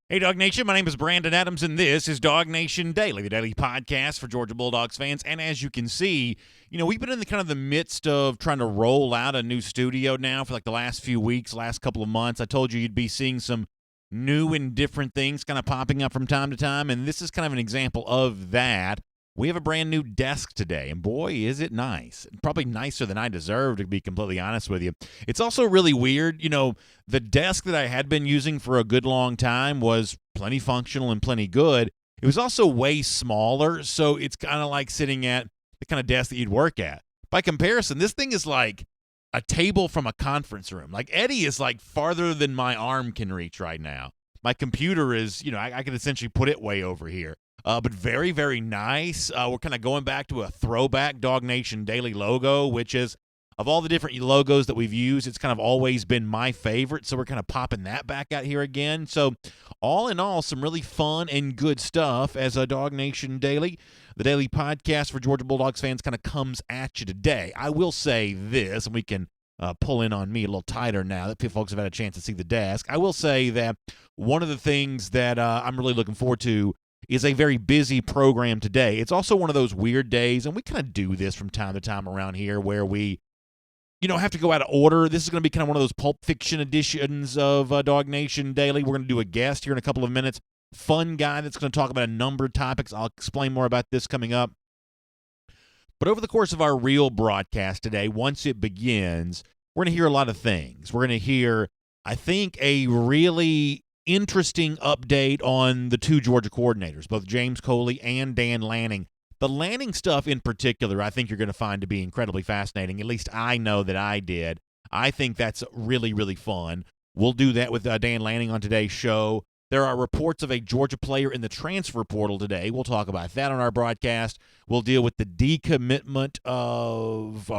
Hey, DawgNation, my name is Brandon Adams, and this is DawgNation Daily, the daily podcast for Georgia Bulldogs fans. And as you can see, we've been in the kind of the midst of trying to roll out a new studio now for like the last few weeks, last couple of months. I told you you'd be seeing some new and different things kind of popping up from time to time, and this is kind of an example of that. We have a brand new desk today, and boy, is it nice. Probably nicer than I deserve, to be completely honest with you. It's also really weird. The desk that I had been using for a good long time was plenty functional and plenty good. It was also way smaller, so it's kind of like sitting at the kind of desk that you'd work at. By comparison, this thing is like a table from a conference room. Like Eddie is like farther than my arm can reach right now. My computer is, I could essentially put it way over here. But very, very nice. We're kind of going back to a throwback DawgNation Daily logo, which is, of all the different logos that we've used, it's kind of always been my favorite. So we're kind of popping that back out here again. So all in all, some really fun and good stuff as a DawgNation Daily. The daily podcast for Georgia Bulldogs fans kind of comes at you today. I will say this, and we can pull in on me a little tighter now that folks have had a chance to see the desk. I will say that one of the things that I'm really looking forward to is a very busy program today. It's also one of those weird days, and we kind of do this from time to time around here where we, have to go out of order. This is going to be kind of one of those Pulp Fiction editions of DawgNation Daily. We're going to do a guest here in a couple of minutes. Fun guy that's going to talk about a number of topics. I'll explain more about this coming up. But over the course of our real broadcast today, once it begins, we're going to hear a lot of things. We're going to hear, I think, a really interesting update on the two Georgia coordinators, both James Coley and Dan Lanning. The Lanning stuff in particular, I think you're going to find to be incredibly fascinating. At least I know that I did. I think that's really, really fun. We'll do that with Dan Lanning on today's show. There are reports of a Georgia player in the transfer portal today. We'll talk about that on our broadcast. We'll deal with the decommitment of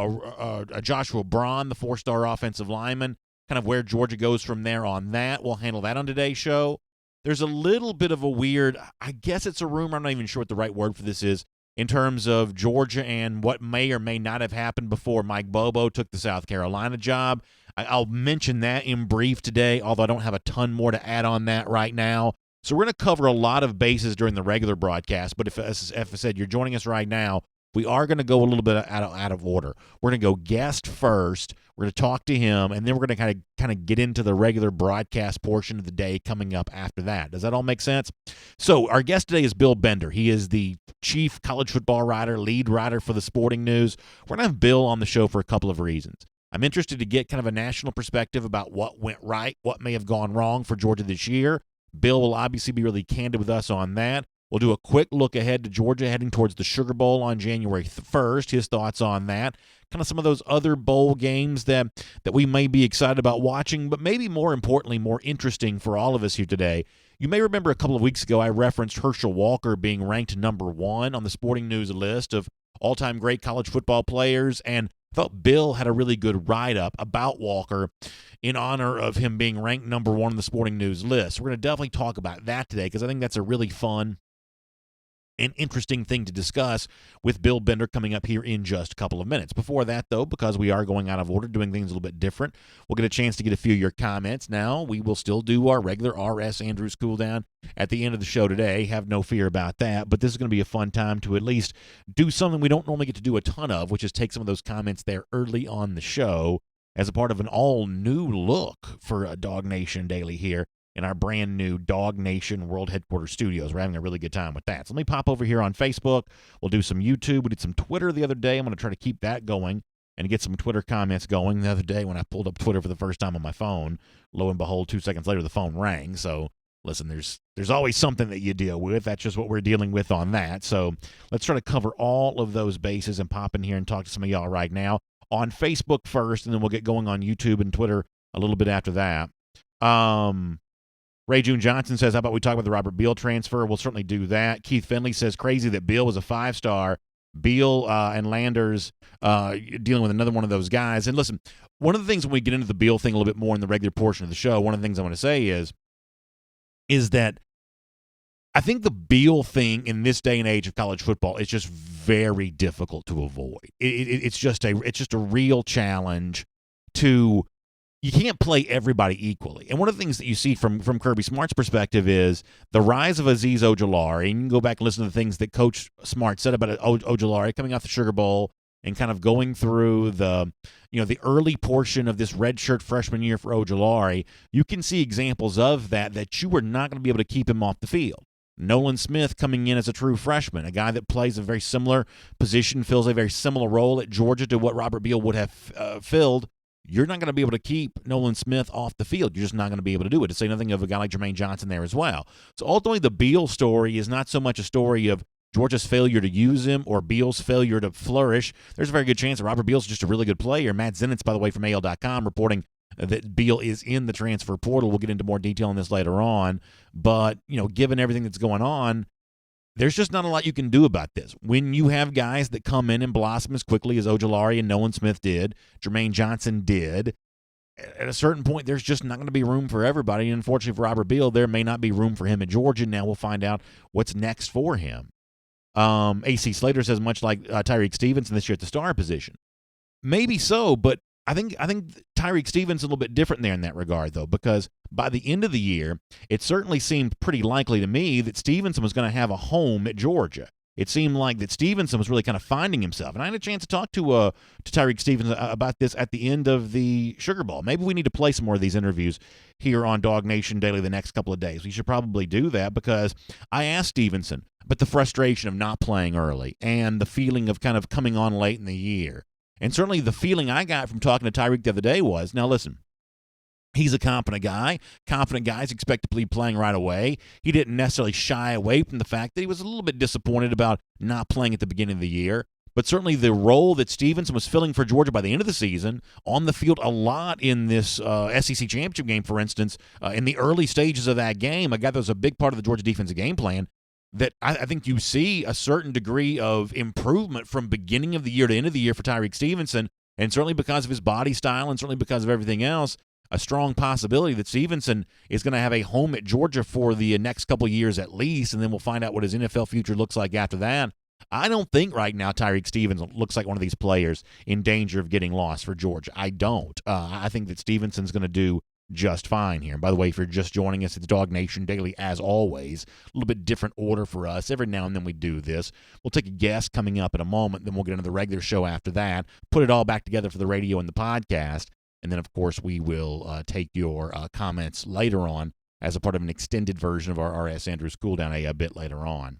Joshua Braun, the four-star offensive lineman, kind of where Georgia goes from there on that. We'll handle that on today's show. There's a little bit of a weird, I guess it's a rumor, I'm not even sure what the right word for this is, in terms of Georgia and what may or may not have happened before Mike Bobo took the South Carolina job. I'll mention that in brief today, although I don't have a ton more to add on that right now. So we're going to cover a lot of bases during the regular broadcast, but if I said you're joining us right now, we are going to go a little bit out of order. We're going to go guest first. We're going to talk to him, and then we're going to kind of get into the regular broadcast portion of the day coming up after that. Does that all make sense? So our guest today is Bill Bender. He is the chief college football writer, lead writer for the Sporting News. We're going to have Bill on the show for a couple of reasons. I'm interested to get kind of a national perspective about what went right, what may have gone wrong for Georgia this year. Bill will obviously be really candid with us on that. We'll do a quick look ahead to Georgia heading towards the Sugar Bowl on January 1st, his thoughts on that, kind of some of those other bowl games that we may be excited about watching, but maybe more importantly, more interesting for all of us here today. You may remember a couple of weeks ago I referenced Herschel Walker being ranked number 1 on the Sporting News list of all-time great college football players, and I thought Bill had a really good write-up about Walker in honor of him being ranked number 1 on the Sporting News list. We're going to definitely talk about that today because I think that's a really fun an interesting thing to discuss with Bill Bender coming up here in just a couple of minutes. Before that, though, because we are going out of order, doing things a little bit different, we'll get a chance to get a few of your comments. Now, we will still do our regular R.S. Andrews cool down at the end of the show today. Have no fear about that, but this is going to be a fun time to at least do something we don't normally get to do a ton of, which is take some of those comments there early on the show as a part of an all-new look for DawgNation Daily here in our brand new DawgNation World Headquarters Studios. We're having a really good time with that. So let me pop over here on Facebook. We'll do some YouTube. We did some Twitter the other day. I'm going to try to keep that going and get some Twitter comments going. The other day when I pulled up Twitter for the first time on my phone, lo and behold, 2 seconds later, the phone rang. So listen, there's always something that you deal with. That's just what we're dealing with on that. So let's try to cover all of those bases and pop in here and talk to some of y'all right now on Facebook first, and then we'll get going on YouTube and Twitter a little bit after that. Ray June Johnson says, how about we talk about the Robert Beal transfer? We'll certainly do that. Keith Finley says, crazy that Beal was a 5-star. Beal and Landers dealing with another one of those guys. And listen, one of the things when we get into the Beal thing a little bit more in the regular portion of the show, one of the things I want to say is that I think the Beal thing in this day and age of college football is just very difficult to avoid. It's just a real challenge to you can't play everybody equally. And one of the things that you see from Kirby Smart's perspective is the rise of Azeez Ojulari. And you can go back and listen to the things that Coach Smart said about Ojulari coming off the Sugar Bowl and kind of going through the early portion of this redshirt freshman year for Ojulari. You can see examples of that you were not going to be able to keep him off the field. Nolan Smith coming in as a true freshman, a guy that plays a very similar position, fills a very similar role at Georgia to what Robert Beal would have filled. You're not going to be able to keep Nolan Smith off the field. You're just not going to be able to do it, to say nothing of a guy like Jermaine Johnson there as well. So ultimately, the Beal story is not so much a story of Georgia's failure to use him or Beal's failure to flourish. There's a very good chance that Robert Beal's just a really good player. Matt Zenitz, by the way, from AL.com, reporting that Beal is in the transfer portal. We'll get into more detail on this later on. But, given everything that's going on, there's just not a lot you can do about this. When you have guys that come in and blossom as quickly as Ojulari and Nolan Smith did, Jermaine Johnson did, at a certain point, there's just not going to be room for everybody. And unfortunately for Robert Beal, there may not be room for him at Georgia. Now we'll find out what's next for him. AC Slater says, much like Tyreek Stevenson this year at the star position. Maybe so, but I think Tyreek Stevens a little bit different there in that regard, though, because by the end of the year, it certainly seemed pretty likely to me that Stevenson was going to have a home at Georgia. It seemed like that Stevenson was really kind of finding himself. And I had a chance to talk to Tyreek Stevens about this at the end of the Sugar Bowl. Maybe we need to play some more of these interviews here on DawgNation Daily the next couple of days. We should probably do that because I asked Stevenson about the frustration of not playing early and the feeling of kind of coming on late in the year. And certainly the feeling I got from talking to Tyreek the other day was, now listen, he's a confident guy. Confident guys expect to be playing right away. He didn't necessarily shy away from the fact that he was a little bit disappointed about not playing at the beginning of the year. But certainly the role that Stevenson was filling for Georgia by the end of the season, on the field a lot in this SEC championship game, for instance, in the early stages of that game, a guy that was a big part of the Georgia defensive game plan, that I think you see a certain degree of improvement from beginning of the year to end of the year for Tyreek Stevenson, and certainly because of his body style and certainly because of everything else, a strong possibility that Stevenson is going to have a home at Georgia for the next couple of years at least, and then we'll find out what his NFL future looks like after that. I don't think right now Tyreek Stevenson looks like one of these players in danger of getting lost for Georgia. I don't. I think that Stevenson's going to do just fine here. And by the way, if you're just joining us, it's DawgNation Daily as always. A little bit different order for us. Every now and then we do this. We'll take a guest coming up in a moment, then we'll get into the regular show after that, put it all back together for the radio and the podcast, and then, of course, we will take your comments later on as a part of an extended version of our R.S. Andrews cool down a bit later on.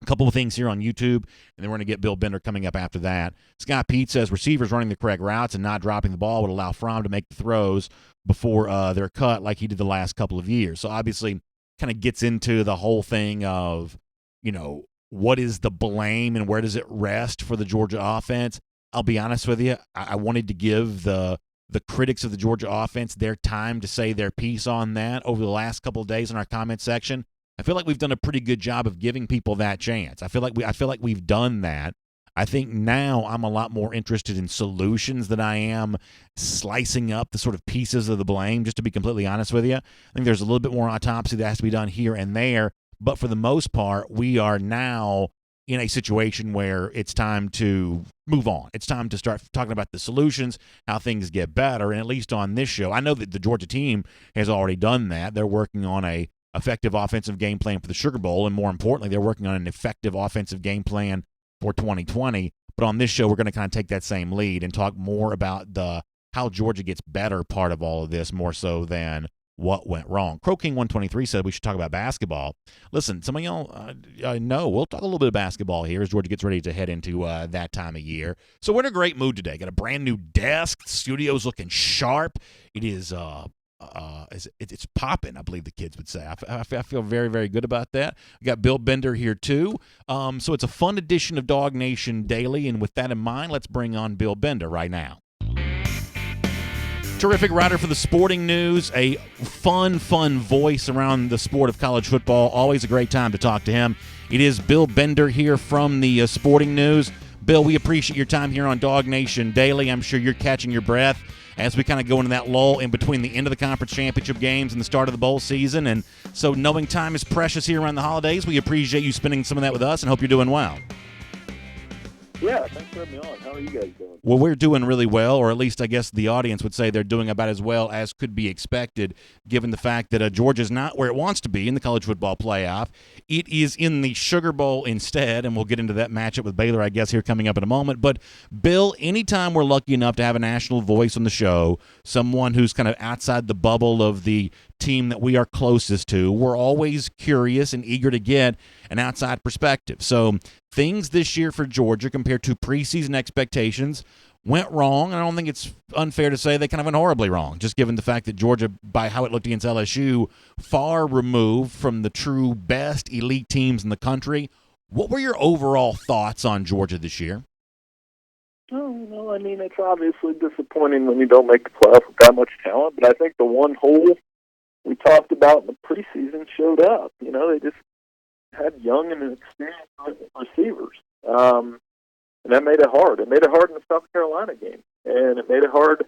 A couple of things here on YouTube, and then we're going to get Bill Bender coming up after that. Scott Pete says receivers running the correct routes and not dropping the ball would allow Fromm to make the throws before they're cut like he did the last couple of years. So obviously kind of gets into the whole thing of, what is the blame and where does it rest for the Georgia offense? I'll be honest with you. I wanted to give the critics of the Georgia offense their time to say their piece on that over the last couple of days in our comment section. I feel like we've done a pretty good job of giving people that chance. I feel like we've done that. I think now I'm a lot more interested in solutions than I am slicing up the sort of pieces of the blame, just to be completely honest with you. I think there's a little bit more autopsy that has to be done here and there, but for the most part, we are now in a situation where it's time to move on. It's time to start talking about the solutions, how things get better, and at least on this show, I know that the Georgia team has already done that. They're working on a effective offensive game plan for the Sugar Bowl, and more importantly, they're working on an effective offensive game plan for 2020. But on this show, we're going to kind of take that same lead and talk more about the how Georgia gets better part of all of this, more so than what went wrong. Crow King 123 said we should talk about basketball. Listen, some of y'all know we'll talk a little bit of basketball here as Georgia gets ready to head into that time of year. So we're in a great mood today. Got a brand new desk. The studio's looking sharp. It is it's popping, I believe the kids would say. I feel very, very good about that. We got Bill Bender here too. So it's a fun edition of DawgNation Daily, and with that in mind, let's bring on Bill Bender right now. Terrific writer for the Sporting News, a fun voice around the sport of college football. Always a great time to talk to him. It is Bill Bender here from the Sporting News. Bill, we appreciate your time here on DawgNation Daily. I'm sure you're catching your breath as we kind of go into that lull in between the end of the conference championship games and the start of the bowl season. And so knowing time is precious here around the holidays, we appreciate you spending some of that with us and hope you're doing well. Yeah, thanks for having me on. How are you guys doing? Well, we're doing really well, or at least I guess the audience would say they're doing about as well as could be expected, given the fact that Georgia's not where it wants to be in the college football playoff. It is in the Sugar Bowl instead, and we'll get into that matchup with Baylor, I guess, here coming up in a moment. But, Bill, anytime we're lucky enough to have a national voice on the show, someone who's kind of outside the bubble of the team that we are closest to, we're always curious and eager to get an outside perspective. So things this year for Georgia compared to preseason expectations went wrong, and I don't think it's unfair to say they kind of went horribly wrong, just given the fact that Georgia, by how it looked against LSU, far removed from the true best elite teams in the country. What were your overall thoughts on Georgia this year? Oh, I mean, it's obviously disappointing when you don't make the playoff with that much talent, but I think the one hole we talked about in the preseason showed up. You know, they just had young and experienced receivers. And that made it hard. It made it hard in the South Carolina game. And it made it hard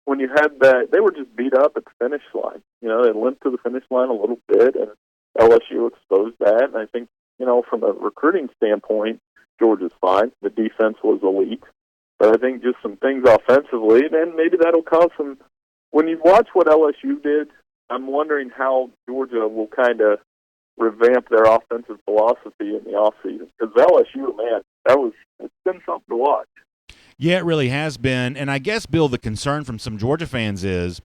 when you had that. They were just beat up at the finish line. You know, they limped to the finish line a little bit, and LSU exposed that. And I think, you know, from a recruiting standpoint, Georgia's fine. The defense was elite. But I think just some things offensively, and maybe that'll cause some. When you watch what LSU did, I'm wondering how Georgia will kind of revamp their offensive philosophy in the offseason. Because LSU, man, it's been something to watch. Yeah, it really has been. And I guess, Bill, the concern from some Georgia fans is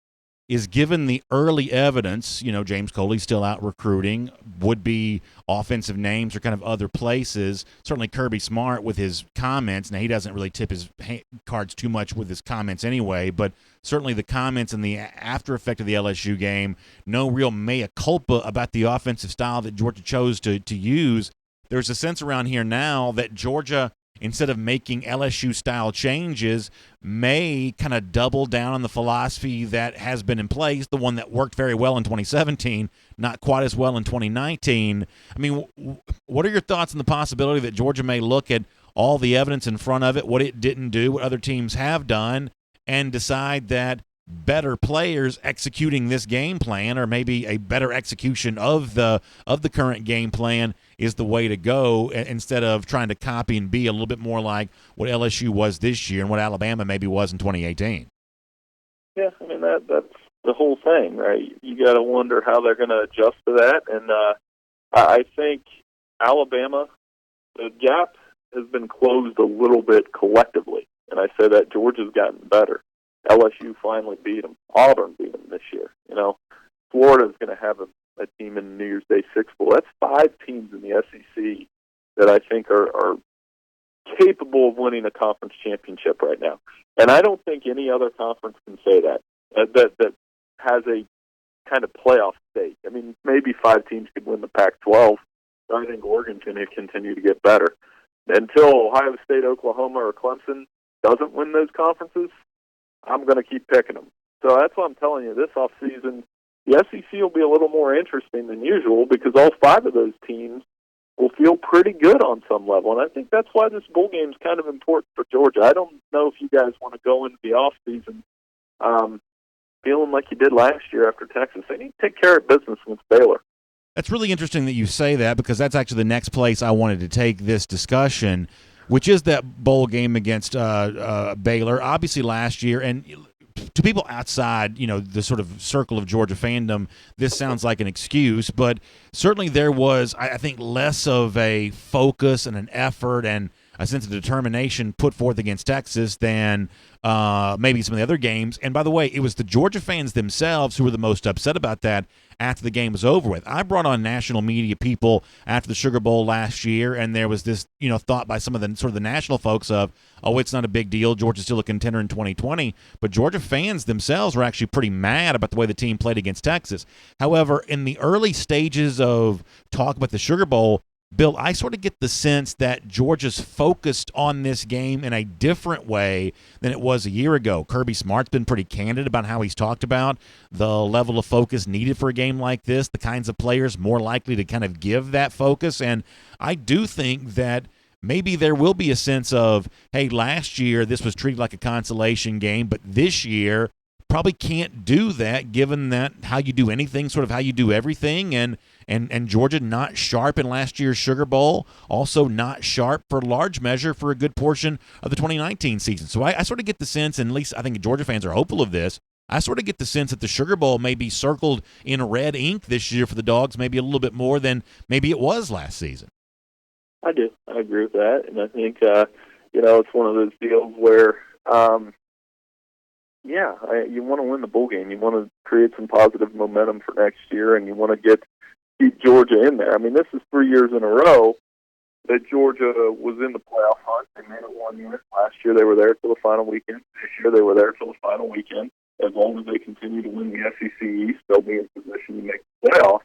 given the early evidence, you know, James Coley's still out recruiting, would-be offensive names or kind of other places. Certainly Kirby Smart with his comments. Now, he doesn't really tip his cards too much with his comments anyway, but certainly the comments and the after effect of the LSU game, no real mea culpa about the offensive style that Georgia chose to use. There's a sense around here now that Georgia, instead of making LSU-style changes, may kind of double down on the philosophy that has been in place, the one that worked very well in 2017, not quite as well in 2019. I mean, what are your thoughts on the possibility that Georgia may look at all the evidence in front of it, what it didn't do, what other teams have done, and decide that better players executing this game plan, or maybe a better execution of the current game plan, is the way to go, instead of trying to copy and be a little bit more like what LSU was this year and what Alabama maybe was in 2018? Yeah, I mean, that's the whole thing, right? You got to wonder how they're going to adjust to that. And I think Alabama, the gap has been closed a little bit collectively. And I say that Georgia's gotten better. LSU finally beat them. Auburn beat them this year. You know, Florida's going to have a team in New Year's Day Six Bowl. That's 5 teams in the SEC that I think are capable of winning a conference championship right now. And I don't think any other conference can say that has a kind of playoff stake. I mean, maybe 5 teams could win the Pac-12. But I think Oregon's going to continue to get better. Until Ohio State, Oklahoma, or Clemson doesn't win those conferences, I'm going to keep picking them. So that's what I'm telling you. This offseason, the SEC will be a little more interesting than usual because all 5 of those teams will feel pretty good on some level. And I think that's why this bowl game is kind of important for Georgia. I don't know if you guys want to go into the offseason feeling like you did last year after Texas. They need to take care of business against Baylor. That's really interesting that you say that, because that's actually the next place I wanted to take this discussion, which is that bowl game against Baylor. Obviously last year, and to people outside, you know, the sort of circle of Georgia fandom, this sounds like an excuse, but certainly there was, I think, less of a focus and an effort and a sense of determination put forth against Texas than maybe some of the other games. And by the way, it was the Georgia fans themselves who were the most upset about that after the game was over with. I brought on national media people after the Sugar Bowl last year, and there was this, you know, thought by some of the sort of the national folks of, oh, it's not a big deal, Georgia's still a contender in 2020. But Georgia fans themselves were actually pretty mad about the way the team played against Texas. However, in the early stages of talk about the Sugar Bowl, Bill, I sort of get the sense that Georgia's focused on this game in a different way than it was a year ago. Kirby Smart's been pretty candid about how he's talked about the level of focus needed for a game like this, the kinds of players more likely to kind of give that focus. And I do think that maybe there will be a sense of, hey, last year this was treated like a consolation game, but this year probably can't do that, given that how you do anything, sort of how you do everything. And and Georgia not sharp in last year's Sugar Bowl, also not sharp for large measure for a good portion of the 2019 season. So I sort of get the sense, and at least I think Georgia fans are hopeful of this, I sort of get the sense that the Sugar Bowl may be circled in red ink this year for the Dogs, maybe a little bit more than maybe it was last season. I do. I agree with that, and I think it's one of those deals where, you want to win the bowl game. You want to create some positive momentum for next year, and you want to keep Georgia in there. I mean, this is 3 years in a row that Georgia was in the playoff hunt. They made it 1 year. Last year they were there till the final weekend. This year they were there till the final weekend. As long as they continue to win the SEC East, they'll be in position to make the playoff.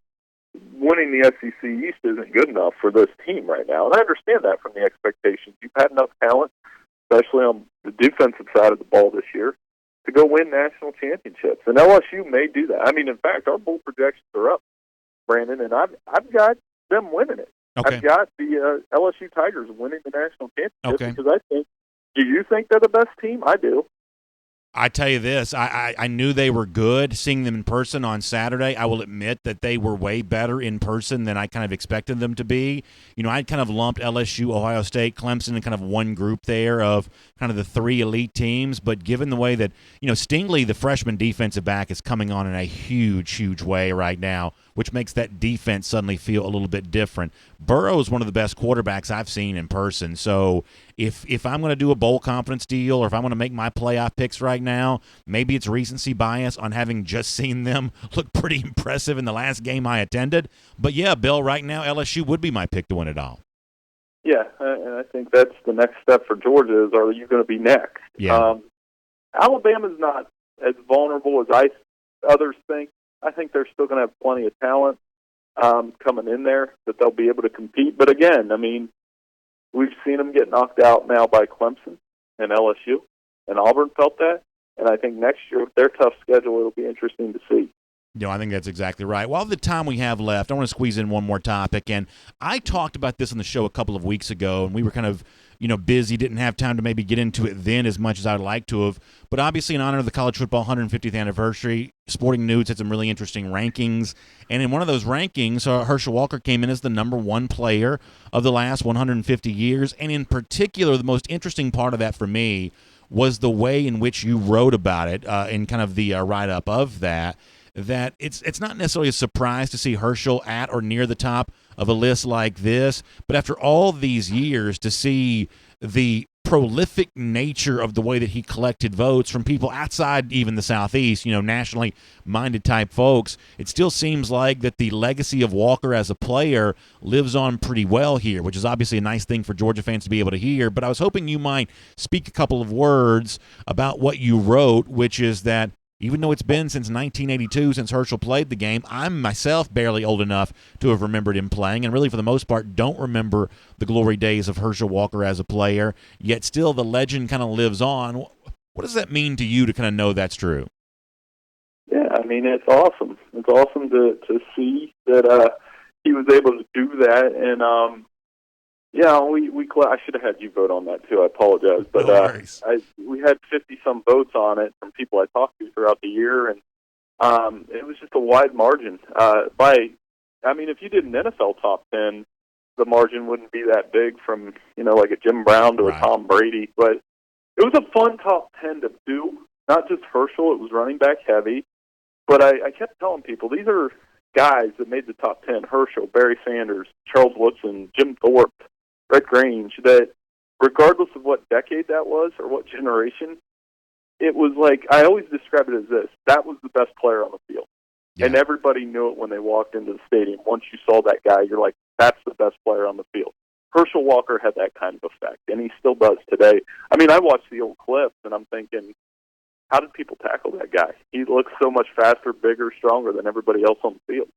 Winning the SEC East isn't good enough for this team right now, and I understand that from the expectations. You've had enough talent, especially on the defensive side of the ball this year, to go win national championships. And LSU may do that. I mean, in fact, our bowl projections are up, Brandon, and I've got them winning it. Okay. I've got the LSU Tigers winning the national championship because I think. Do you think they're the best team? I do. I tell you this, I knew they were good. Seeing them in person on Saturday, I will admit that they were way better in person than I kind of expected them to be. You know, I'd kind of lumped LSU, Ohio State, Clemson in kind of one group there of kind of the three elite teams. But given the way that, Stingley, the freshman defensive back, is coming on in a huge, huge way right now, which makes that defense suddenly feel a little bit different. Burrow is one of the best quarterbacks I've seen in person. So if I'm going to do a bowl conference deal or if I'm going to make my playoff picks right now, maybe it's recency bias on having just seen them look pretty impressive in the last game I attended. But, yeah, Bill, right now LSU would be my pick to win it all. Yeah, and I think that's the next step for Georgia is, are you going to be next? Yeah. Alabama's not as vulnerable as others think. I think they're still going to have plenty of talent coming in there that they'll be able to compete. But again, I mean, we've seen them get knocked out now by Clemson and LSU, and Auburn felt that. And I think next year, with their tough schedule, it'll be interesting to see. I think that's exactly right. Well, the time we have left, I want to squeeze in one more topic. And I talked about this on the show a couple of weeks ago, and we were kind of busy, didn't have time to maybe get into it then as much as I'd like to have. But obviously, in honor of the college football 150th anniversary, Sporting News had some really interesting rankings. And in one of those rankings, Herschel Walker came in as the number one player of the last 150 years. And in particular, the most interesting part of that for me was the way in which you wrote about it in kind of the write-up of that it's not necessarily a surprise to see Herschel at or near the top of a list like this, but after all these years to see the prolific nature of the way that he collected votes from people outside even the Southeast, nationally minded type folks, it still seems like that the legacy of Walker as a player lives on pretty well here, which is obviously a nice thing for Georgia fans to be able to hear. But I was hoping you might speak a couple of words about what you wrote, which is that even though it's been since 1982 since Herschel played the game, I'm myself barely old enough to have remembered him playing, and really for the most part don't remember the glory days of Herschel Walker as a player, yet still the legend kind of lives on. What does that mean to you to kind of know that's true? Yeah, I mean, it's awesome. It's awesome to see that he was able to do that, and I should have had you vote on that too. I apologize, but we had 50-some votes on it from people I talked to throughout the year, and it was just a wide margin. If you did an NFL top 10, the margin wouldn't be that big from like a Jim Brown to a Tom Brady, but it was a fun top 10 to do. Not just Herschel; it was running back heavy, but I kept telling people these are guys that made the top 10: Herschel, Barry Sanders, Charles Woodson, Jim Thorpe, Brett Grange, that regardless of what decade that was or what generation, it was like, I always describe it as this: that was the best player on the field. Yeah. And everybody knew it when they walked into the stadium. Once you saw that guy, you're like, that's the best player on the field. Herschel Walker had that kind of effect, and he still does today. I mean, I watched the old clips, and I'm thinking, how did people tackle that guy? He looks so much faster, bigger, stronger than everybody else on the field.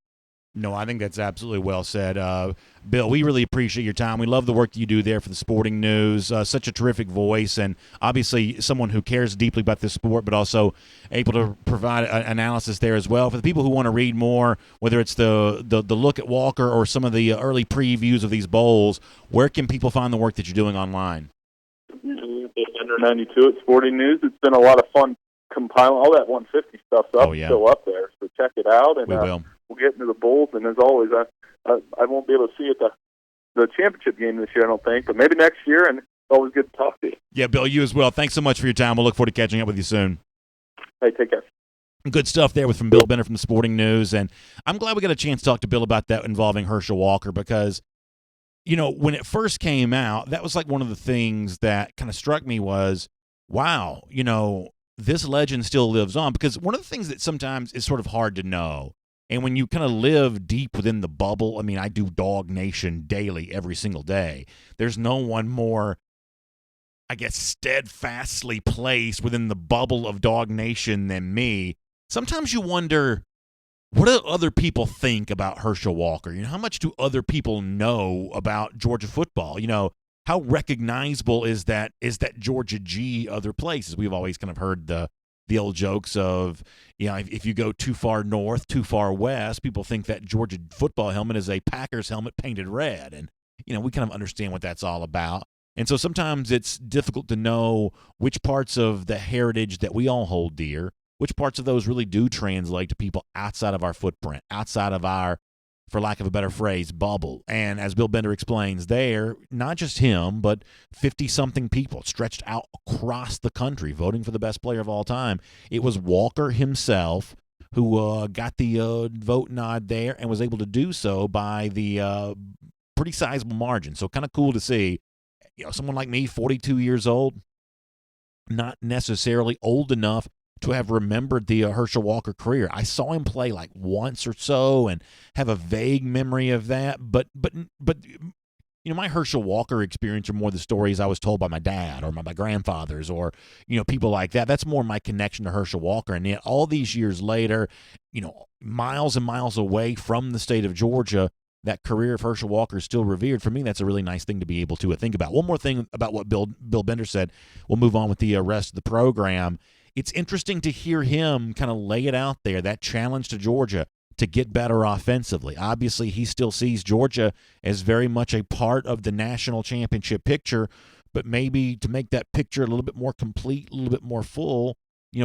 No, I think that's absolutely well said. Bill, we really appreciate your time. We love the work you do there for the Sporting News. Such a terrific voice, and obviously someone who cares deeply about this sport, but also able to provide analysis there as well. For the people who want to read more, whether it's the look at Walker or some of the early previews of these bowls, where can people find the work that you're doing online? Under 92 at Sporting News. It's been a lot of fun compiling all that 150 stuff's still up there, so check it out. And we will. we'll get into the Bulls. And as always, I won't be able to see you at the championship game this year, I don't think, but maybe next year. And it's always good to talk to you. Yeah, Bill, you as well. Thanks so much for your time. We'll look forward to catching up with you soon. Hey, take care. Good stuff there from Bill Bender from the Sporting News. And I'm glad we got a chance to talk to Bill about that involving Herschel Walker because, when it first came out, that was like one of the things that kind of struck me was, wow, this legend still lives on. Because one of the things that sometimes is sort of hard to know, and when you kind of live deep within the bubble, I mean, I do DawgNation Daily every single day. There's no one more, I guess, steadfastly placed within the bubble of DawgNation than me. Sometimes you wonder, what do other people think about Herschel Walker? How much do other people know about Georgia football? How recognizable is that Georgia G other places? We've always kind of heard the old jokes of, if you go too far north, too far west, people think that Georgia football helmet is a Packers helmet painted red. And, we kind of understand what that's all about. And so sometimes it's difficult to know which parts of the heritage that we all hold dear, which parts of those really do translate to people outside of our footprint, outside of our, for lack of a better phrase, bubble. And as Bill Bender explains there, not just him, but 50-something people stretched out across the country voting for the best player of all time. It was Walker himself who got the vote nod there and was able to do so by the pretty sizable margin. So kind of cool to see, someone like me, 42 years old, not necessarily old enough to have remembered the Herschel Walker career. I saw him play like once or so and have a vague memory of that. But my Herschel Walker experience are more the stories I was told by my dad or my grandfathers or, people like that. That's more my connection to Herschel Walker. And yet all these years later, miles and miles away from the state of Georgia, that career of Herschel Walker is still revered. For me, that's a really nice thing to be able to think about. One more thing about what Bill Bender said. We'll move on with the rest of the program. It's interesting to hear him kind of lay it out there, that challenge to Georgia to get better offensively. Obviously, he still sees Georgia as very much a part of the national championship picture, but maybe to make that picture a little bit more complete, a little bit more full,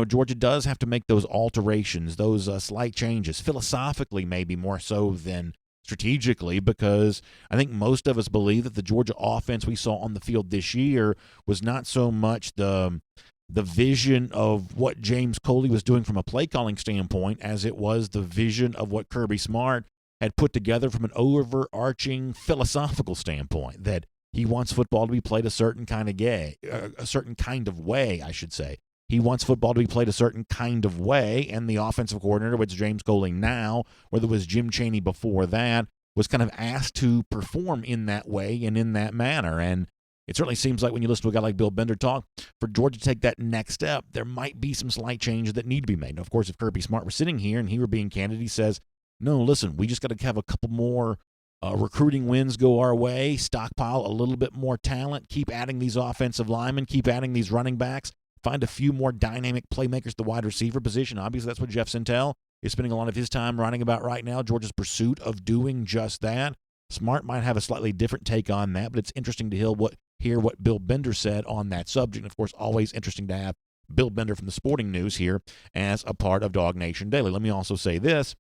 Georgia does have to make those alterations, those slight changes, philosophically maybe more so than strategically, because I think most of us believe that the Georgia offense we saw on the field this year was not so much the vision of what James Coley was doing from a play calling standpoint as it was the vision of what Kirby Smart had put together from an overarching philosophical standpoint, that he wants football to be played a certain kind of way, I should say. He wants football to be played a certain kind of way, and the offensive coordinator, which is James Coley now, whether it was Jim Chaney before that, was kind of asked to perform in that way and in that manner. And it certainly seems like when you listen to a guy like Bill Bender talk, for Georgia to take that next step, there might be some slight changes that need to be made. Now, of course, if Kirby Smart were sitting here and he were being candid, he says, no, listen, we just got to have a couple more recruiting wins go our way, stockpile a little bit more talent, keep adding these offensive linemen, keep adding these running backs, find a few more dynamic playmakers at the wide receiver position. Obviously, that's what Jeff Sentell is spending a lot of his time writing about right now, Georgia's pursuit of doing just that. Smart might have a slightly different take on that, but it's interesting to hear what Bill Bender said on that subject. And, of course, always interesting to have Bill Bender from the Sporting News here as a part of DawgNation Daily. Let me also say this.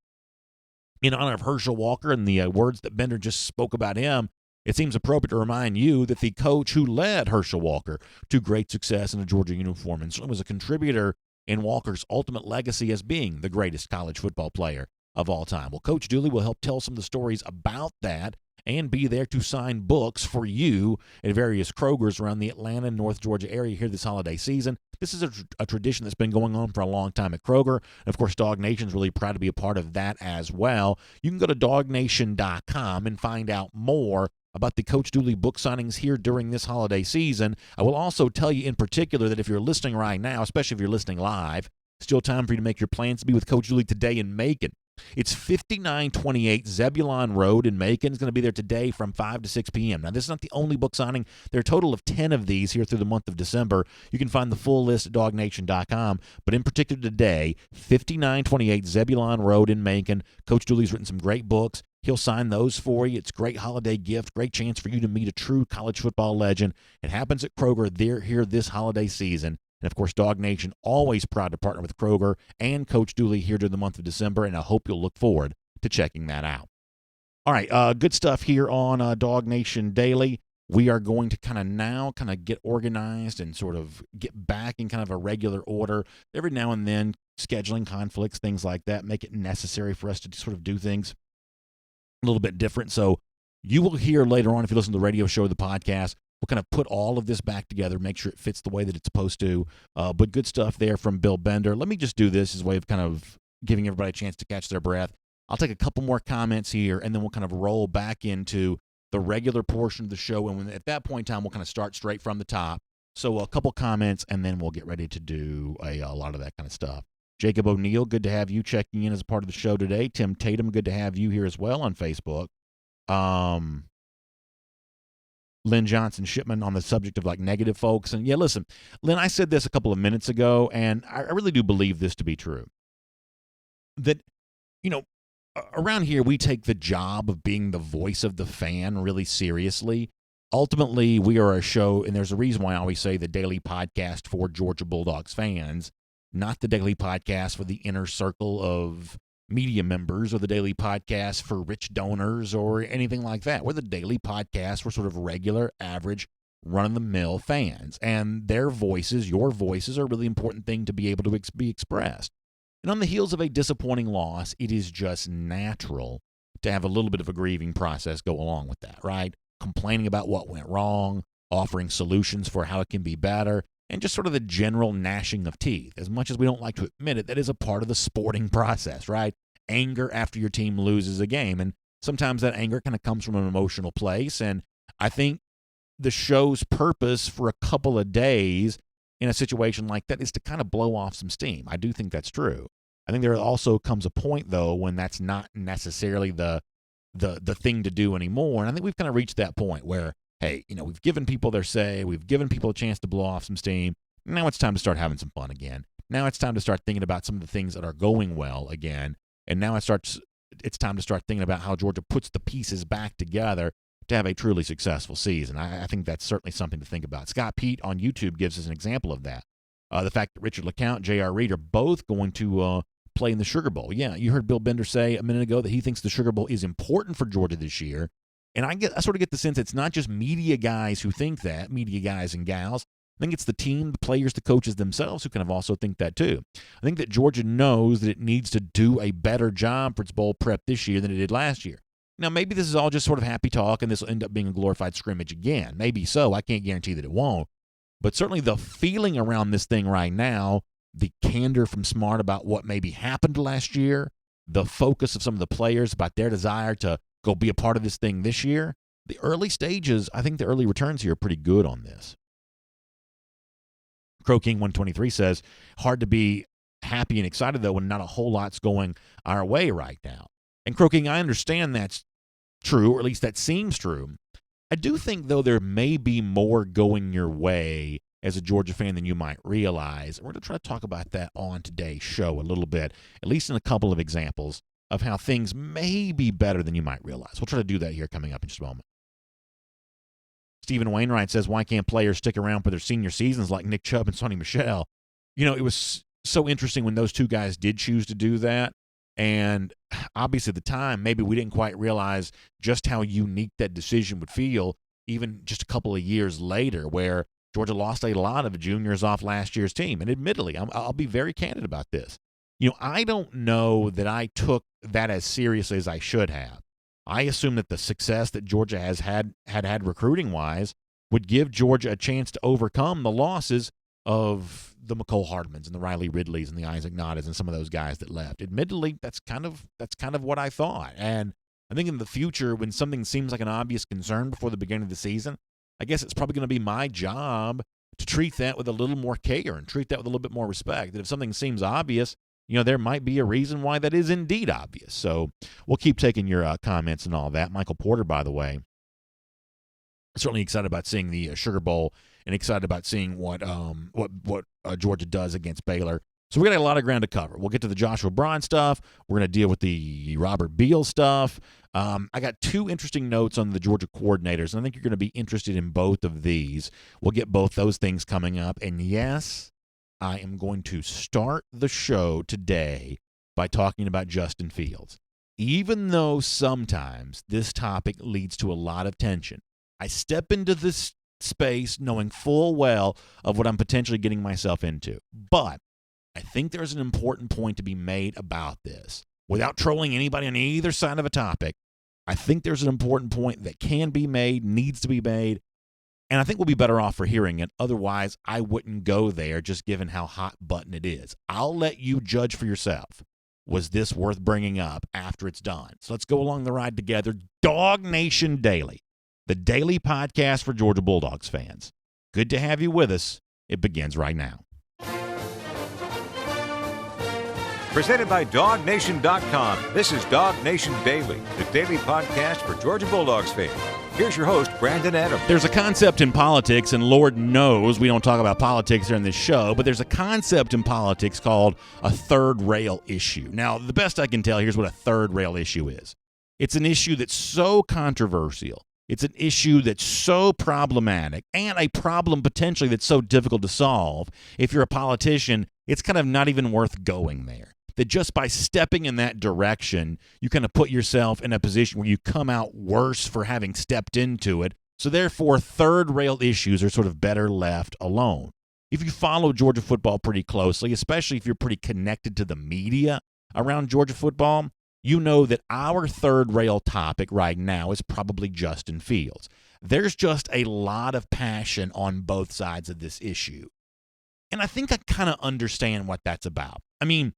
In honor of Herschel Walker and the words that Bender just spoke about him, it seems appropriate to remind you that the coach who led Herschel Walker to great success in a Georgia uniform and certainly was a contributor in Walker's ultimate legacy as being the greatest college football player of all time. Well, Coach Dooley will help tell some of the stories about that and be there to sign books for you at various Krogers around the Atlanta and North Georgia area here this holiday season. This is a tradition that's been going on for a long time at Kroger. And, of course, DawgNation's really proud to be a part of that as well. You can go to DawgNation.com and find out more about the Coach Dooley book signings here during this holiday season. I will also tell you in particular that if you're listening right now, especially if you're listening live, still time for you to make your plans to be with Coach Dooley today in Macon. It's 5928 Zebulon Road in Macon. It's going to be there today from 5 to 6 p.m. Now, this is not the only book signing. There are a total of 10 of these here through the month of December. You can find the full list at DawgNation.com. But in particular today, 5928 Zebulon Road in Macon. Coach Dooley's written some great books. He'll sign those for you. It's a great holiday gift, great chance for you to meet a true college football legend. It happens at Kroger. They're here this holiday season. And, of course, DawgNation, always proud to partner with Kroger and Coach Dooley here during the month of December, and I hope you'll look forward to checking that out. All right, good stuff here on DawgNation Daily. We are going to kind of get organized and sort of get back in kind of a regular order. Every now and then, scheduling conflicts, things like that, make it necessary for us to sort of do things a little bit different. So you will hear later on, if you listen to the radio show or the podcast, we'll kind of put all of this back together, make sure it fits the way that it's supposed to. But good stuff there from Bill Bender. Let me just do this as a way of kind of giving everybody a chance to catch their breath. I'll take a couple more comments here, and then we'll kind of roll back into the regular portion of the show. And at that point in time, we'll kind of start straight from the top. So a couple comments, and then we'll get ready to do a lot of that kind of stuff. Jacob O'Neill, good to have you checking in as a part of the show today. Tim Tatum, good to have you here as well on Facebook. Lynn Johnson Shipman on the subject of like negative folks. And yeah, listen, Lynn, I said this a couple of minutes ago, and I really do believe this to be true. That, around here, we take the job of being the voice of the fan really seriously. Ultimately, we are a show, and there's a reason why I always say the daily podcast for Georgia Bulldogs fans, not the daily podcast for the inner circle of media members or the daily podcast for rich donors or anything like that. We're the daily podcast for sort of regular, average, run-of-the-mill fans. And their voices, your voices, are a really important thing to be able to be expressed. And on the heels of a disappointing loss, it is just natural to have a little bit of a grieving process go along with that, right? Complaining about what went wrong, offering solutions for how it can be better, and just sort of the general gnashing of teeth. As much as we don't like to admit it, that is a part of the sporting process, right? Anger after your team loses a game. And sometimes that anger kind of comes from an emotional place. And I think the show's purpose for a couple of days in a situation like that is to kind of blow off some steam. I do think that's true. I think there also comes a point, though, when that's not necessarily the thing to do anymore. And I think we've kind of reached that point where, hey, we've given people their say, we've given people a chance to blow off some steam. Now it's time to start having some fun again. Now it's time to start thinking about some of the things that are going well again. And now it's time to start thinking about how Georgia puts the pieces back together to have a truly successful season. I think that's certainly something to think about. Scott Pete on YouTube gives us an example of that. The fact that Richard LeCount, J.R. Reed are both going to play in the Sugar Bowl. Yeah, you heard Bill Bender say a minute ago that he thinks the Sugar Bowl is important for Georgia this year. And I sort of get the sense it's not just media guys who think that, media guys and gals. I think it's the team, the players, the coaches themselves who kind of also think that too. I think that Georgia knows that it needs to do a better job for its bowl prep this year than it did last year. Now, maybe this is all just sort of happy talk and this will end up being a glorified scrimmage again. Maybe so. I can't guarantee that it won't. But certainly the feeling around this thing right now, the candor from Smart about what maybe happened last year, the focus of some of the players about their desire to go be a part of this thing this year, the early stages, I think the early returns here are pretty good on this. Crow King 123 says, hard to be happy and excited, though, when not a whole lot's going our way right now. And Crow King, I understand that's true, or at least that seems true. I do think, though, there may be more going your way as a Georgia fan than you might realize. We're going to try to talk about that on today's show a little bit, at least in a couple of examples of how things may be better than you might realize. We'll try to do that here coming up in just a moment. Stephen Wainwright says, why can't players stick around for their senior seasons like Nick Chubb and Sonny Michel? It was so interesting when those two guys did choose to do that. And obviously at the time, maybe we didn't quite realize just how unique that decision would feel even just a couple of years later, where Georgia lost a lot of juniors off last year's team. And admittedly, I'll be very candid about this. I don't know that I took that as seriously as I should have. I assume that the success that Georgia has had recruiting-wise would give Georgia a chance to overcome the losses of the McCole Hardmans and the Riley Ridleys and the Isaac Nadas and some of those guys that left. Admittedly, that's kind of what I thought. And I think in the future, when something seems like an obvious concern before the beginning of the season, I guess it's probably going to be my job to treat that with a little more care and treat that with a little bit more respect. That if something seems obvious, there might be a reason why that is indeed obvious. So we'll keep taking your comments and all that. Michael Porter, by the way, certainly excited about seeing the Sugar Bowl and excited about seeing what Georgia does against Baylor. So we got a lot of ground to cover. We'll get to the Joshua Braun stuff. We're going to deal with the Robert Beal stuff. I got two interesting notes on the Georgia coordinators, and I think you're going to be interested in both of these. We'll get both those things coming up. And yes, I am going to start the show today by talking about Justin Fields. even though sometimes this topic leads to a lot of tension, I step into this space knowing full well of what I'm potentially getting myself into. But I think there's an important point to be made about this. Without trolling anybody on either side of a topic, I think there's an important point that can be made, needs to be made, and I think we'll be better off for hearing it. Otherwise, I wouldn't go there just given how hot button it is. I'll let you judge for yourself. Was this worth bringing up after it's done? So let's go along the ride together. DawgNation Daily, the daily podcast for Georgia Bulldogs fans. Good to have you with us. It begins right now. Presented by DawgNation.com, this is DawgNation Daily, the daily podcast for Georgia Bulldogs fans. Here's your host, Brandon Adams. There's a concept in politics, and Lord knows we don't talk about politics here in this show, but there's a concept in politics called a third rail issue. Now, the best I can tell, here's what a third rail issue is. It's an issue that's so controversial. It's an issue that's so problematic, and a problem potentially that's so difficult to solve. If you're a politician, it's kind of not even worth going there. That just by stepping in that direction, you kind of put yourself in a position where you come out worse for having stepped into it. So therefore, third rail issues are sort of better left alone. If you follow Georgia football pretty closely, especially if you're pretty connected to the media around Georgia football, you know that our third rail topic right now is probably Justin Fields. There's just a lot of passion on both sides of this issue. And I think I kind of understand what that's about. I mean,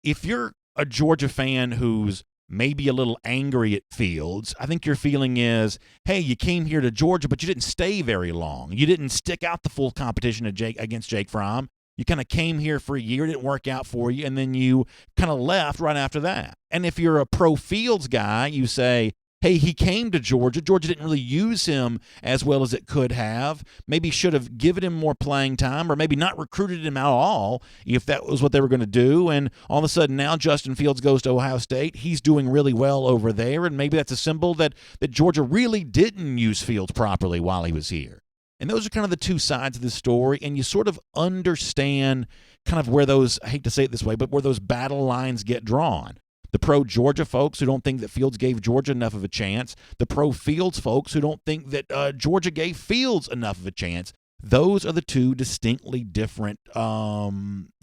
if you're a Georgia fan who's maybe a little angry at Fields, I think your feeling is, hey, you came here to Georgia, but you didn't stay very long. You didn't stick out the full competition against Jake Fromm. You kind of came here for a year, it didn't work out for you, and then you kind of left right after that. And if you're a pro-Fields guy, you say, hey, he came to Georgia. Georgia didn't really use him as well as it could have. Maybe should have given him more playing time, or maybe not recruited him at all if that was what they were going to do. And all of a sudden now Justin Fields goes to Ohio State. He's doing really well over there, and maybe that's a symbol that Georgia really didn't use Fields properly while he was here. And those are kind of the two sides of this story, and you sort of understand kind of where those, I hate to say it this way, but where those battle lines get drawn. The pro-Georgia folks who don't think that Fields gave Georgia enough of a chance. The pro-Fields folks who don't think that Georgia gave Fields enough of a chance. Those are the two distinctly different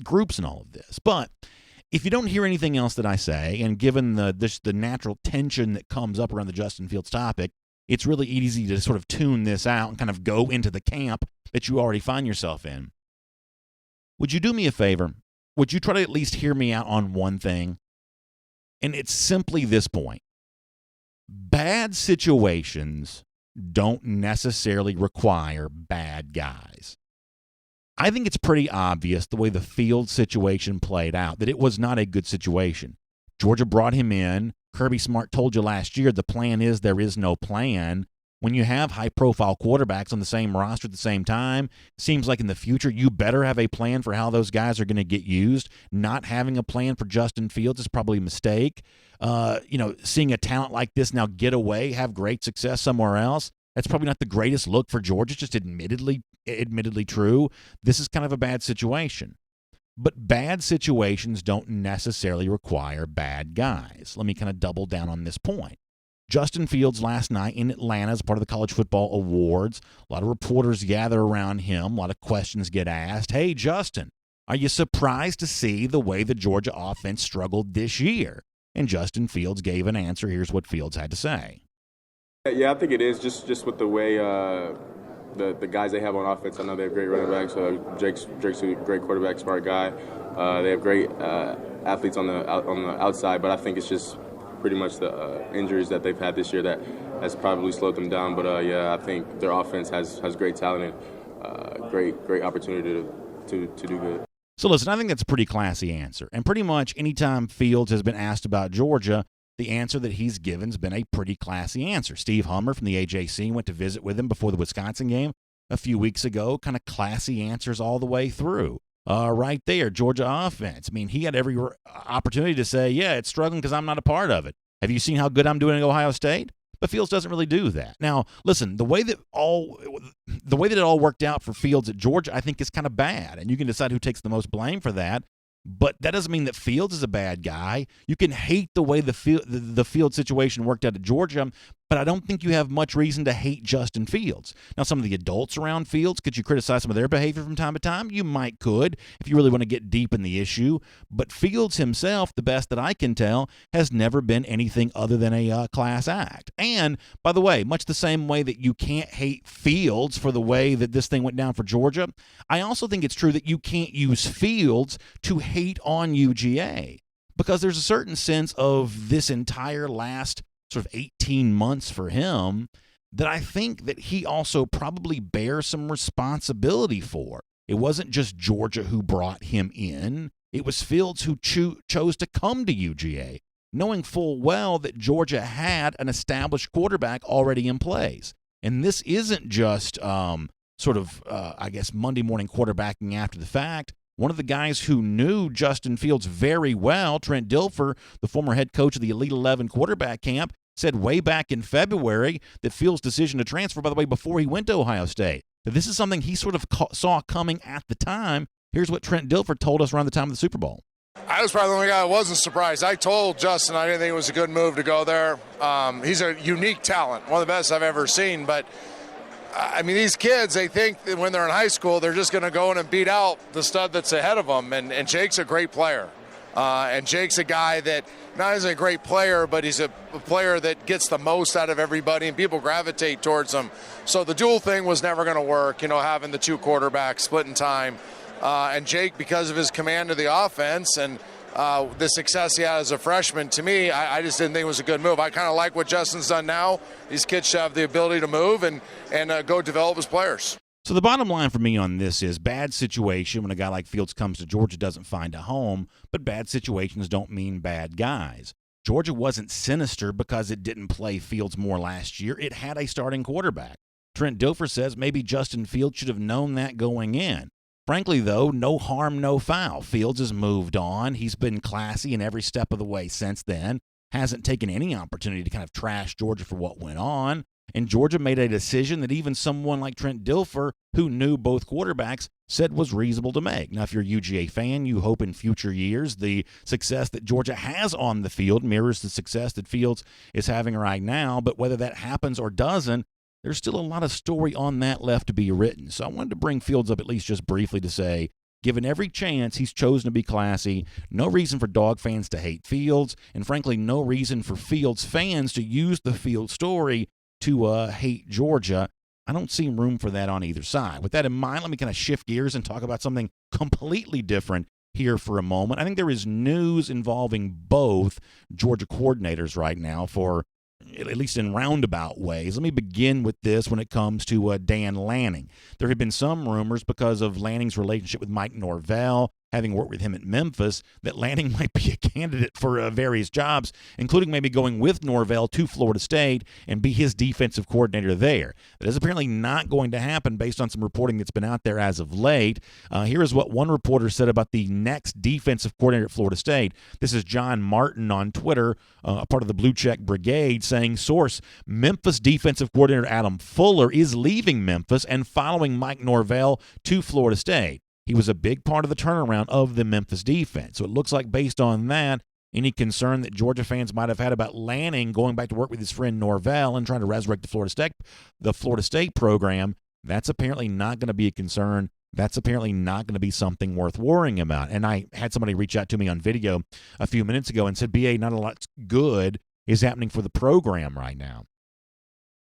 groups in all of this. But if you don't hear anything else that I say, and given the natural tension that comes up around the Justin Fields topic, it's really easy to sort of tune this out and kind of go into the camp that you already find yourself in. Would you do me a favor? Would you try to at least hear me out on one thing? And it's simply this point. Bad situations don't necessarily require bad guys. I think it's pretty obvious the way the Field situation played out that it was not a good situation. Georgia brought him in. Kirby Smart told you last year the plan is there is no plan. When you have high-profile quarterbacks on the same roster at the same time, it seems like in the future you better have a plan for how those guys are going to get used. Not having a plan for Justin Fields is probably a mistake. Seeing a talent like this now get away, have great success somewhere else, that's probably not the greatest look for Georgia, just admittedly true. This is kind of a bad situation. But bad situations don't necessarily require bad guys. Let me kind of double down on this point. Justin Fields last night in Atlanta as part of the College Football Awards. A lot of reporters gather around him. A lot of questions get asked. Hey, Justin, are you surprised to see the way the Georgia offense struggled this year? And Justin Fields gave an answer. Here's what Fields had to say. Yeah, I think it is just with the way the guys they have on offense. I know they have great running backs. Drake's a great quarterback, smart guy. They have great athletes on the outside, but I think it's just pretty much the injuries that they've had this year that has probably slowed them down. But I think their offense has great talent and great opportunity to do good. So listen, I think that's a pretty classy answer. And pretty much anytime Fields has been asked about Georgia, the answer that he's given has been a pretty classy answer. Steve Hummer from the AJC went to visit with him before the Wisconsin game a few weeks ago. Kind of classy answers all the way through. Right there, Georgia offense. I mean, he had every opportunity to say, yeah, it's struggling because I'm not a part of it. Have you seen how good I'm doing at Ohio State? But Fields doesn't really do that. Now, listen, the way that it all worked out for Fields at Georgia, I think is kind of bad. And you can decide who takes the most blame for that. But that doesn't mean that Fields is a bad guy. You can hate the way the field situation worked out at Georgia, but I don't think you have much reason to hate Justin Fields. Now, some of the adults around Fields, could you criticize some of their behavior from time to time? You might could if you really want to get deep in the issue. But Fields himself, the best that I can tell, has never been anything other than a class act. And, by the way, much the same way that you can't hate Fields for the way that this thing went down for Georgia, I also think it's true that you can't use Fields to hate on UGA, because there's a certain sense of this entire last sort of 18 months for him that I think that he also probably bears some responsibility for. It wasn't just Georgia who brought him in. It was Fields who chose to come to UGA, knowing full well that Georgia had an established quarterback already in place. And this isn't just I guess, Monday morning quarterbacking after the fact. One of the guys who knew Justin Fields very well, Trent Dilfer, the former head coach of the Elite 11 quarterback camp, said way back in February that Fields' decision to transfer, by the way, before he went to Ohio State, that this is something he sort of saw coming at the time. Here's what Trent Dilfer told us around the time of the Super Bowl. I was probably the only guy that wasn't surprised. I told Justin I didn't think it was a good move to go there. He's a unique talent, one of the best I've ever seen, but I mean, these kids, they think that when they're in high school, they're just going to go in and beat out the stud that's ahead of them. And Jake's a great player. And Jake's a guy that not only is a great player, but he's a player that gets the most out of everybody, and people gravitate towards him. So the dual thing was never going to work, having the two quarterbacks splitting time. And Jake, because of his command of the offense and the success he had as a freshman, to me, I just didn't think it was a good move. I kind of like what Justin's done now. These kids should have the ability to move and go develop as players. So the bottom line for me on this is bad situation when a guy like Fields comes to Georgia doesn't find a home, but bad situations don't mean bad guys. Georgia wasn't sinister because it didn't play Fields more last year. It had a starting quarterback. Trent Dilfer says maybe Justin Fields should have known that going in. Frankly, though, no harm, no foul. Fields has moved on. He's been classy in every step of the way since then. Hasn't taken any opportunity to kind of trash Georgia for what went on. And Georgia made a decision that even someone like Trent Dilfer, who knew both quarterbacks, said was reasonable to make. Now, if you're a UGA fan, you hope in future years the success that Georgia has on the field mirrors the success that Fields is having right now. But whether that happens or doesn't, there's still a lot of story on that left to be written. So I wanted to bring Fields up at least just briefly to say, given every chance, he's chosen to be classy. No reason for Dog fans to hate Fields, and frankly, no reason for Fields fans to use the Fields story to hate Georgia. I don't see room for that on either side. With that in mind, let me kind of shift gears and talk about something completely different here for a moment. I think there is news involving both Georgia coordinators right now for at least in roundabout ways. Let me begin with this when it comes to Dan Lanning. There have been some rumors because of Lanning's relationship with Mike Norvell, having worked with him at Memphis, that Lanning might be a candidate for various jobs, including maybe going with Norvell to Florida State and be his defensive coordinator there. That is apparently not going to happen based on some reporting that's been out there as of late. Here is what one reporter said about the next defensive coordinator at Florida State. This is John Martin on Twitter, a part of the Blue Check Brigade, saying, source, Memphis defensive coordinator Adam Fuller is leaving Memphis and following Mike Norvell to Florida State. He was a big part of the turnaround of the Memphis defense. So it looks like based on that, any concern that Georgia fans might have had about Lanning going back to work with his friend Norvell and trying to resurrect the Florida State program, that's apparently not going to be a concern. That's apparently not going to be something worth worrying about. And I had somebody reach out to me on video a few minutes ago and said, BA, not a lot good is happening for the program right now.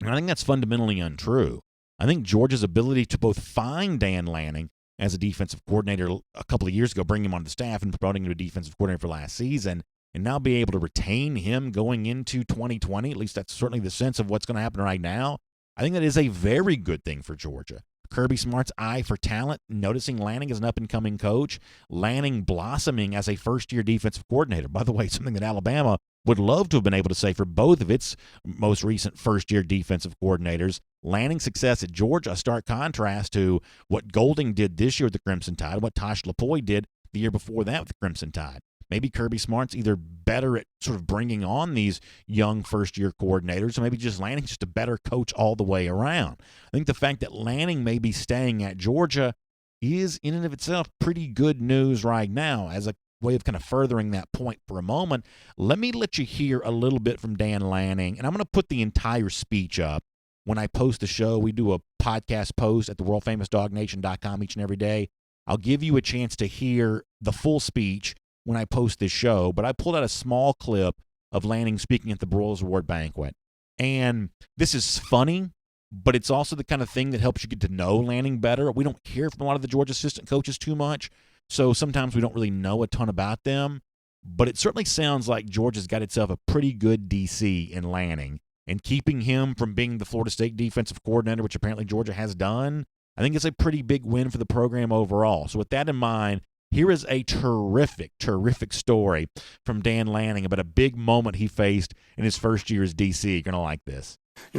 And I think that's fundamentally untrue. I think Georgia's ability to both find Dan Lanning as a defensive coordinator a couple of years ago, bringing him on the staff and promoting him to a defensive coordinator for last season, and now be able to retain him going into 2020, at least that's certainly the sense of what's going to happen right now, I think that is a very good thing for Georgia. Kirby Smart's eye for talent, noticing Lanning as an up-and-coming coach, Lanning blossoming as a first-year defensive coordinator. By the way, something that Alabama would love to have been able to say for both of its most recent first-year defensive coordinators. Lanning's success at Georgia, a stark contrast to what Golding did this year with the Crimson Tide, what Tosh Lapoy did the year before that with the Crimson Tide. Maybe Kirby Smart's either better at sort of bringing on these young first-year coordinators, or maybe just Lanning's just a better coach all the way around. I think the fact that Lanning may be staying at Georgia is in and of itself pretty good news right now. As a way of kind of furthering that point for a moment, let me let you hear a little bit from Dan Lanning, and I'm going to put the entire speech up when I post the show. We do a podcast post at the world-famous DawgNation.com each and every day. I'll give you a chance to hear the full speech when I post this show, but I pulled out a small clip of Lanning speaking at the Broyles Award banquet. And this is funny, but it's also the kind of thing that helps you get to know Lanning better. We don't hear from a lot of the Georgia assistant coaches too much, so sometimes we don't really know a ton about them. But it certainly sounds like Georgia's got itself a pretty good DC in Lanning. And keeping him from being the Florida State defensive coordinator, which apparently Georgia has done, I think it's a pretty big win for the program overall. So with that in mind, here is a terrific, terrific story from Dan Lanning about a big moment he faced in his first year as DC. You're going to like this.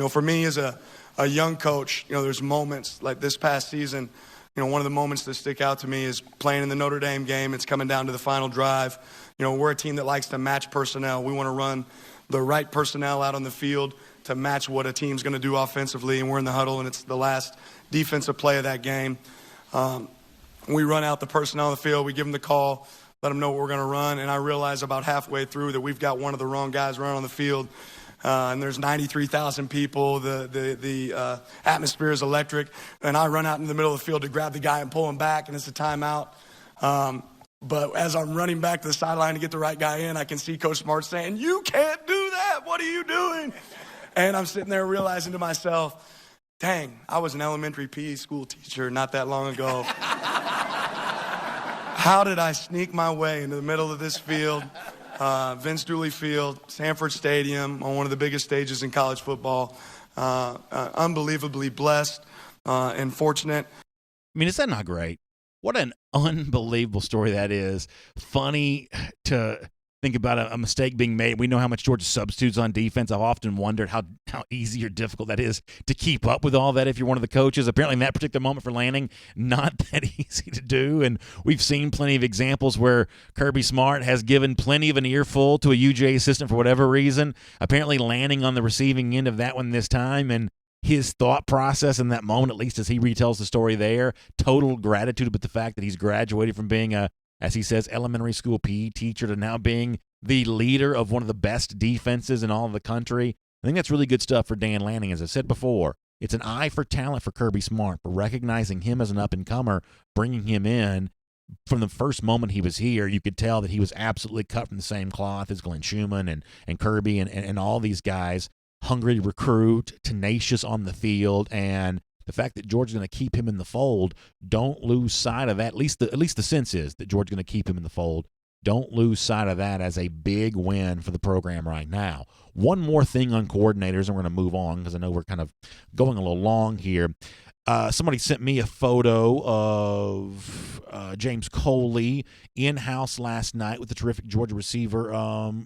For me as a young coach, there's moments like this past season. One of the moments that stick out to me is playing in the Notre Dame game. It's coming down to the final drive. We're a team that likes to match personnel. We want to run the right personnel out on the field to match what a team's going to do offensively, and we're in the huddle, and it's the last defensive play of that game. We run out the personnel on the field. We give them the call, let them know what we're going to run, and I realize about halfway through that we've got one of the wrong guys running on the field. And there's 93,000 people. The atmosphere is electric. And I run out in the middle of the field to grab the guy and pull him back, and it's a timeout. But as I'm running back to the sideline to get the right guy in, I can see Coach Smart saying, "You can't do that. What are you doing?" And I'm sitting there realizing to myself, dang, I was an elementary PE school teacher not that long ago. How did I sneak my way into the middle of this field? Vince Dooley Field, Sanford Stadium, on one of the biggest stages in college football. Unbelievably blessed and fortunate. I mean, is that not great? What an unbelievable story that is. Funny to think about a mistake being made. We know how much Georgia substitutes on defense. I've often wondered how easy or difficult that is to keep up with all that if you're one of the coaches. Apparently in that particular moment for Lanning, not that easy to do. And we've seen plenty of examples where Kirby Smart has given plenty of an earful to a UGA assistant for whatever reason. Apparently Lanning on the receiving end of that one this time. And his thought process in that moment, at least as he retells the story there, total gratitude about the fact that he's graduated from being a, as he says, elementary school PE teacher to now being the leader of one of the best defenses in all of the country. I think that's really good stuff for Dan Lanning. As I said before, it's an eye for talent for Kirby Smart, for recognizing him as an up-and-comer, bringing him in. From the first moment he was here, you could tell that he was absolutely cut from the same cloth as Glenn Schumann and Kirby and all these guys. Hungry to recruit, tenacious on the field, and the fact that Georgia's going to keep him in the fold, don't lose sight of that. At least the sense is that Georgia's going to keep him in the fold. Don't lose sight of that as a big win for the program right now. One more thing on coordinators, and we're going to move on because I know we're kind of going a little long here. Somebody sent me a photo of James Coley in-house last night with the terrific Georgia receiver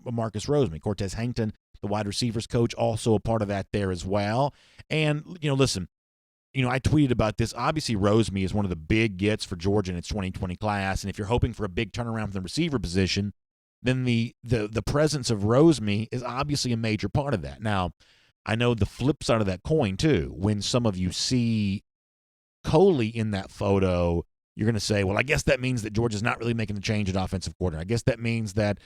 Marcus Rosemary. Cortez Hankton, the wide receivers coach, also a part of that there as well. And, listen, I tweeted about this. Obviously, Rosemary is one of the big gets for Georgia in its 2020 class. And if you're hoping for a big turnaround from the receiver position, then the presence of Rosemary is obviously a major part of that. Now, I know the flip side of that coin, too. When some of you see Coley in that photo, you're going to say, well, I guess that means that Georgia's not really making a change at offensive coordinator. I guess that means that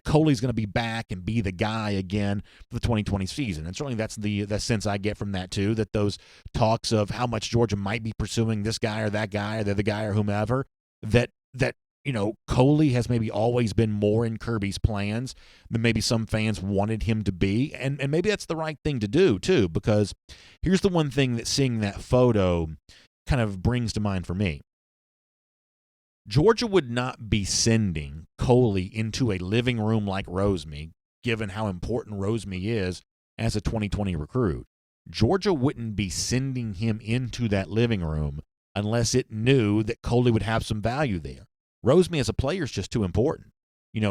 Coley's going to be back and be the guy again for the 2020 season. And certainly that's the sense I get from that, too, that those talks of how much Georgia might be pursuing this guy or that guy or the other guy or whomever, that Coley has maybe always been more in Kirby's plans than maybe some fans wanted him to be. And maybe that's the right thing to do, too, because here's the one thing that seeing that photo kind of brings to mind for me. Georgia would not be sending Coley into a living room like Rosemary, given how important Rosemary is as a 2020 recruit. Georgia wouldn't be sending him into that living room unless it knew that Coley would have some value there. Rosemary as a player is just too important.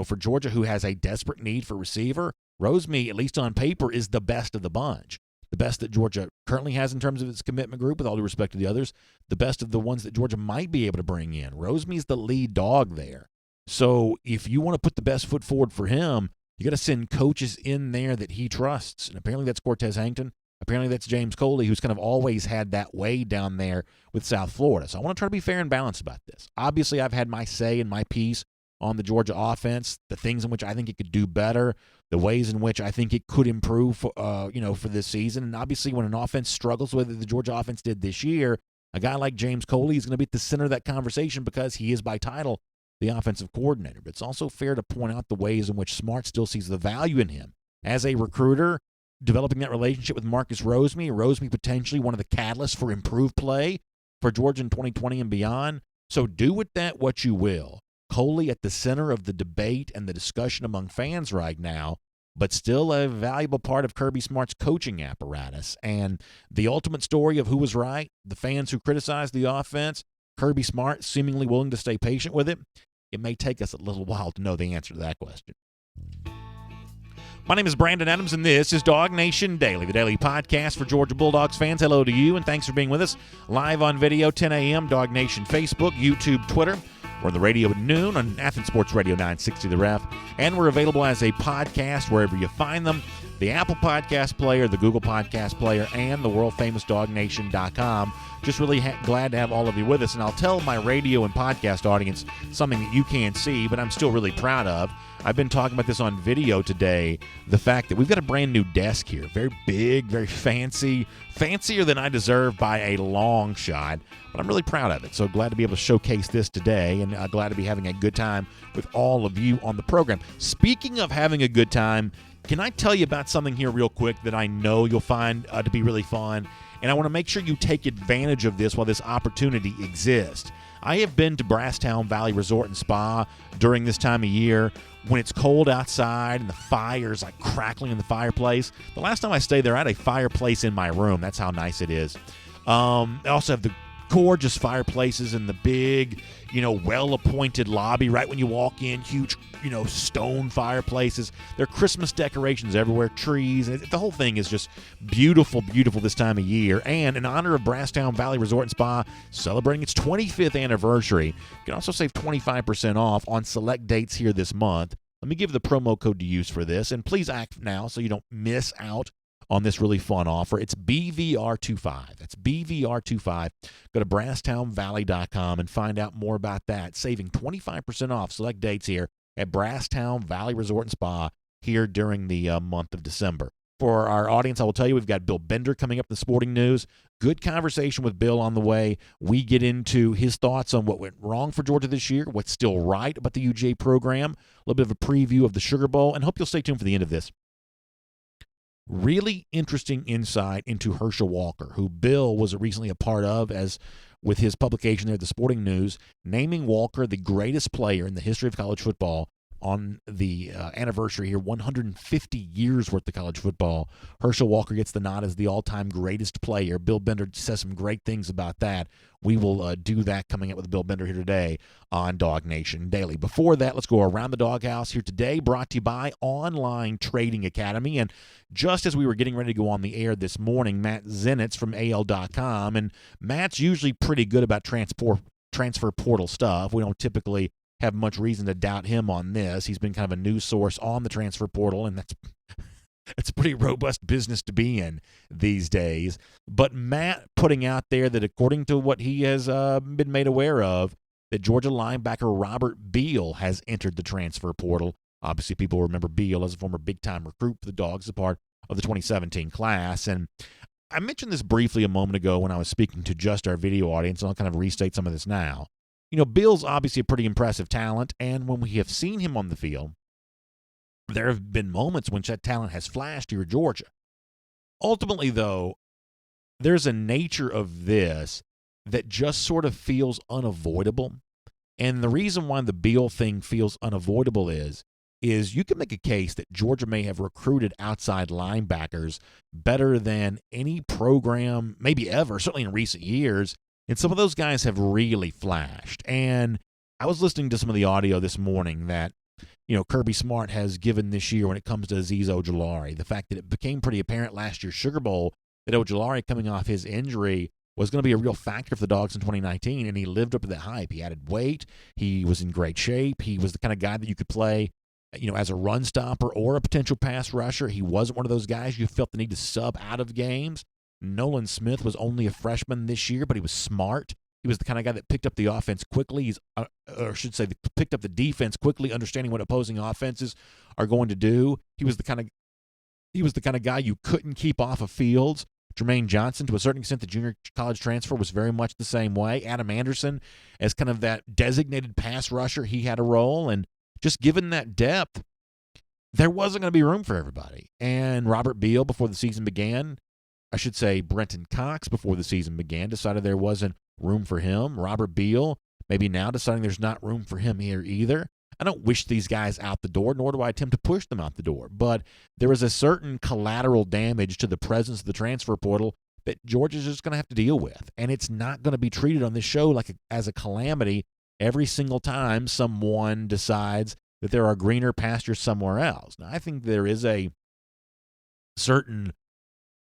For Georgia, who has a desperate need for receiver, Rosemary, at least on paper, is the best of the bunch. The best that Georgia currently has in terms of its commitment group, with all due respect to the others, the best of the ones that Georgia might be able to bring in. Rosemary's the lead dog there. So if you want to put the best foot forward for him, you got to send coaches in there that he trusts. And apparently that's Cortez Hankton. Apparently that's James Coley, who's kind of always had that way down there with South Florida. So I want to try to be fair and balanced about this. Obviously, I've had my say and my piece on the Georgia offense, the things in which I think it could do better, the ways in which I think it could improve, for this season. And obviously, when an offense struggles, whether the Georgia offense did this year, a guy like James Coley is going to be at the center of that conversation because he is by title the offensive coordinator. But it's also fair to point out the ways in which Smart still sees the value in him as a recruiter, developing that relationship with Marcus Rosemary potentially one of the catalysts for improved play for Georgia in 2020 and beyond. So do with that what you will. Coley at the center of the debate and the discussion among fans right now, but still a valuable part of Kirby Smart's coaching apparatus. And the ultimate story of who was right, the fans who criticized the offense, Kirby Smart seemingly willing to stay patient with it, it may take us a little while to know the answer to that question. My name is Brandon Adams, and this is DawgNation Daily, the daily podcast for Georgia Bulldogs fans. Hello to you, and thanks for being with us. Live on video, 10 a.m., DawgNation Facebook, YouTube, Twitter. We're on the radio at noon on Athens Sports Radio 960 The Ref, and we're available as a podcast wherever you find them. The Apple Podcast Player, the Google Podcast Player, and the world-famous DawgNation.com. Just really glad to have all of you with us, and I'll tell my radio and podcast audience something that you can't see, but I'm still really proud of. I've been talking about this on video today, the fact that we've got a brand new desk here. Very big, very fancy, fancier than I deserve by a long shot, but I'm really proud of it. So glad to be able to showcase this today, and glad to be having a good time with all of you on the program. Speaking of having a good time, can I tell you about something here real quick that I know you'll find to be really fun? And I want to make sure you take advantage of this while this opportunity exists. I have been to Brasstown Valley Resort and Spa during this time of year when it's cold outside and the fire's like crackling in the fireplace. The last time I stayed there, I had a fireplace in my room. That's how nice it is. I also have the gorgeous fireplaces in the big, well-appointed lobby right when you walk in. Huge, stone fireplaces. There are Christmas decorations everywhere, trees. And the whole thing is just beautiful, beautiful this time of year. And in honor of Brasstown Valley Resort and Spa celebrating its 25th anniversary, you can also save 25% off on select dates here this month. Let me give the promo code to use for this, and please act now so you don't miss out on this really fun offer. It's BVR25. That's BVR25. Go to BrasstownValley.com and find out more about that. Saving 25% off select dates here at Brasstown Valley Resort and Spa here during the month of December. For our audience, I will tell you we've got Bill Bender coming up in the sporting news. Good conversation with Bill on the way. We get into his thoughts on what went wrong for Georgia this year, what's still right about the UGA program, a little bit of a preview of the Sugar Bowl, and hope you'll stay tuned for the end of this. Really interesting insight into Herschel Walker, who Bill was recently a part of as with his publication there, The Sporting News, naming Walker the greatest player in the history of college football on the anniversary here, 150 years worth of college football. Herschel Walker gets the nod as the all-time greatest player. Bill Bender says some great things about that. We will do that coming up with Bill Bender here today on DawgNation Daily. Before that, let's go around the doghouse here today, brought to you by Online Trading Academy. And just as we were getting ready to go on the air this morning, Matt Zenitz from AL.com, and Matt's usually pretty good about transfer portal stuff. We don't typically have much reason to doubt him on this. He's been kind of a news source on the transfer portal, and it's a pretty robust business to be in these days. But Matt putting out there that according to what he has been made aware of, that Georgia linebacker Robert Beal has entered the transfer portal. Obviously, people remember Beal as a former big-time recruit for the Dogs, a part of the 2017 class. And I mentioned this briefly a moment ago when I was speaking to just our video audience, and I'll kind of restate some of this now. Bill's obviously a pretty impressive talent, and when we have seen him on the field, there have been moments when that talent has flashed here at Georgia. Ultimately, though, there's a nature of this that just sort of feels unavoidable. And the reason why the Beal thing feels unavoidable is you can make a case that Georgia may have recruited outside linebackers better than any program, maybe ever, certainly in recent years. And some of those guys have really flashed. And I was listening to some of the audio this morning that, Kirby Smart has given this year when it comes to Azeez Ojulari. The fact that it became pretty apparent last year's Sugar Bowl that Ojulari coming off his injury was going to be a real factor for the Dogs in 2019, and he lived up to that hype. He added weight. He was in great shape. He was the kind of guy that you could play, as a run stopper or a potential pass rusher. He wasn't one of those guys you felt the need to sub out of games. Nolan Smith was only a freshman this year, but he was smart. He was the kind of guy that picked up the offense quickly. Picked up the defense quickly, understanding what opposing offenses are going to do. He was the kind of guy you couldn't keep off of fields. Jermaine Johnson, to a certain extent, the junior college transfer, was very much the same way. Adam Anderson, as kind of that designated pass rusher, he had a role. And just given that depth, there wasn't going to be room for everybody. And Robert Beal, before the season began, Brenton Cox, before the season began, decided there wasn't room for him. Robert Beal, maybe now deciding there's not room for him here either. I don't wish these guys out the door, nor do I attempt to push them out the door. But there is a certain collateral damage to the presence of the transfer portal that Georgia's just going to have to deal with. And it's not going to be treated on this show as a calamity every single time someone decides that there are greener pastures somewhere else. Now, I think there is a certain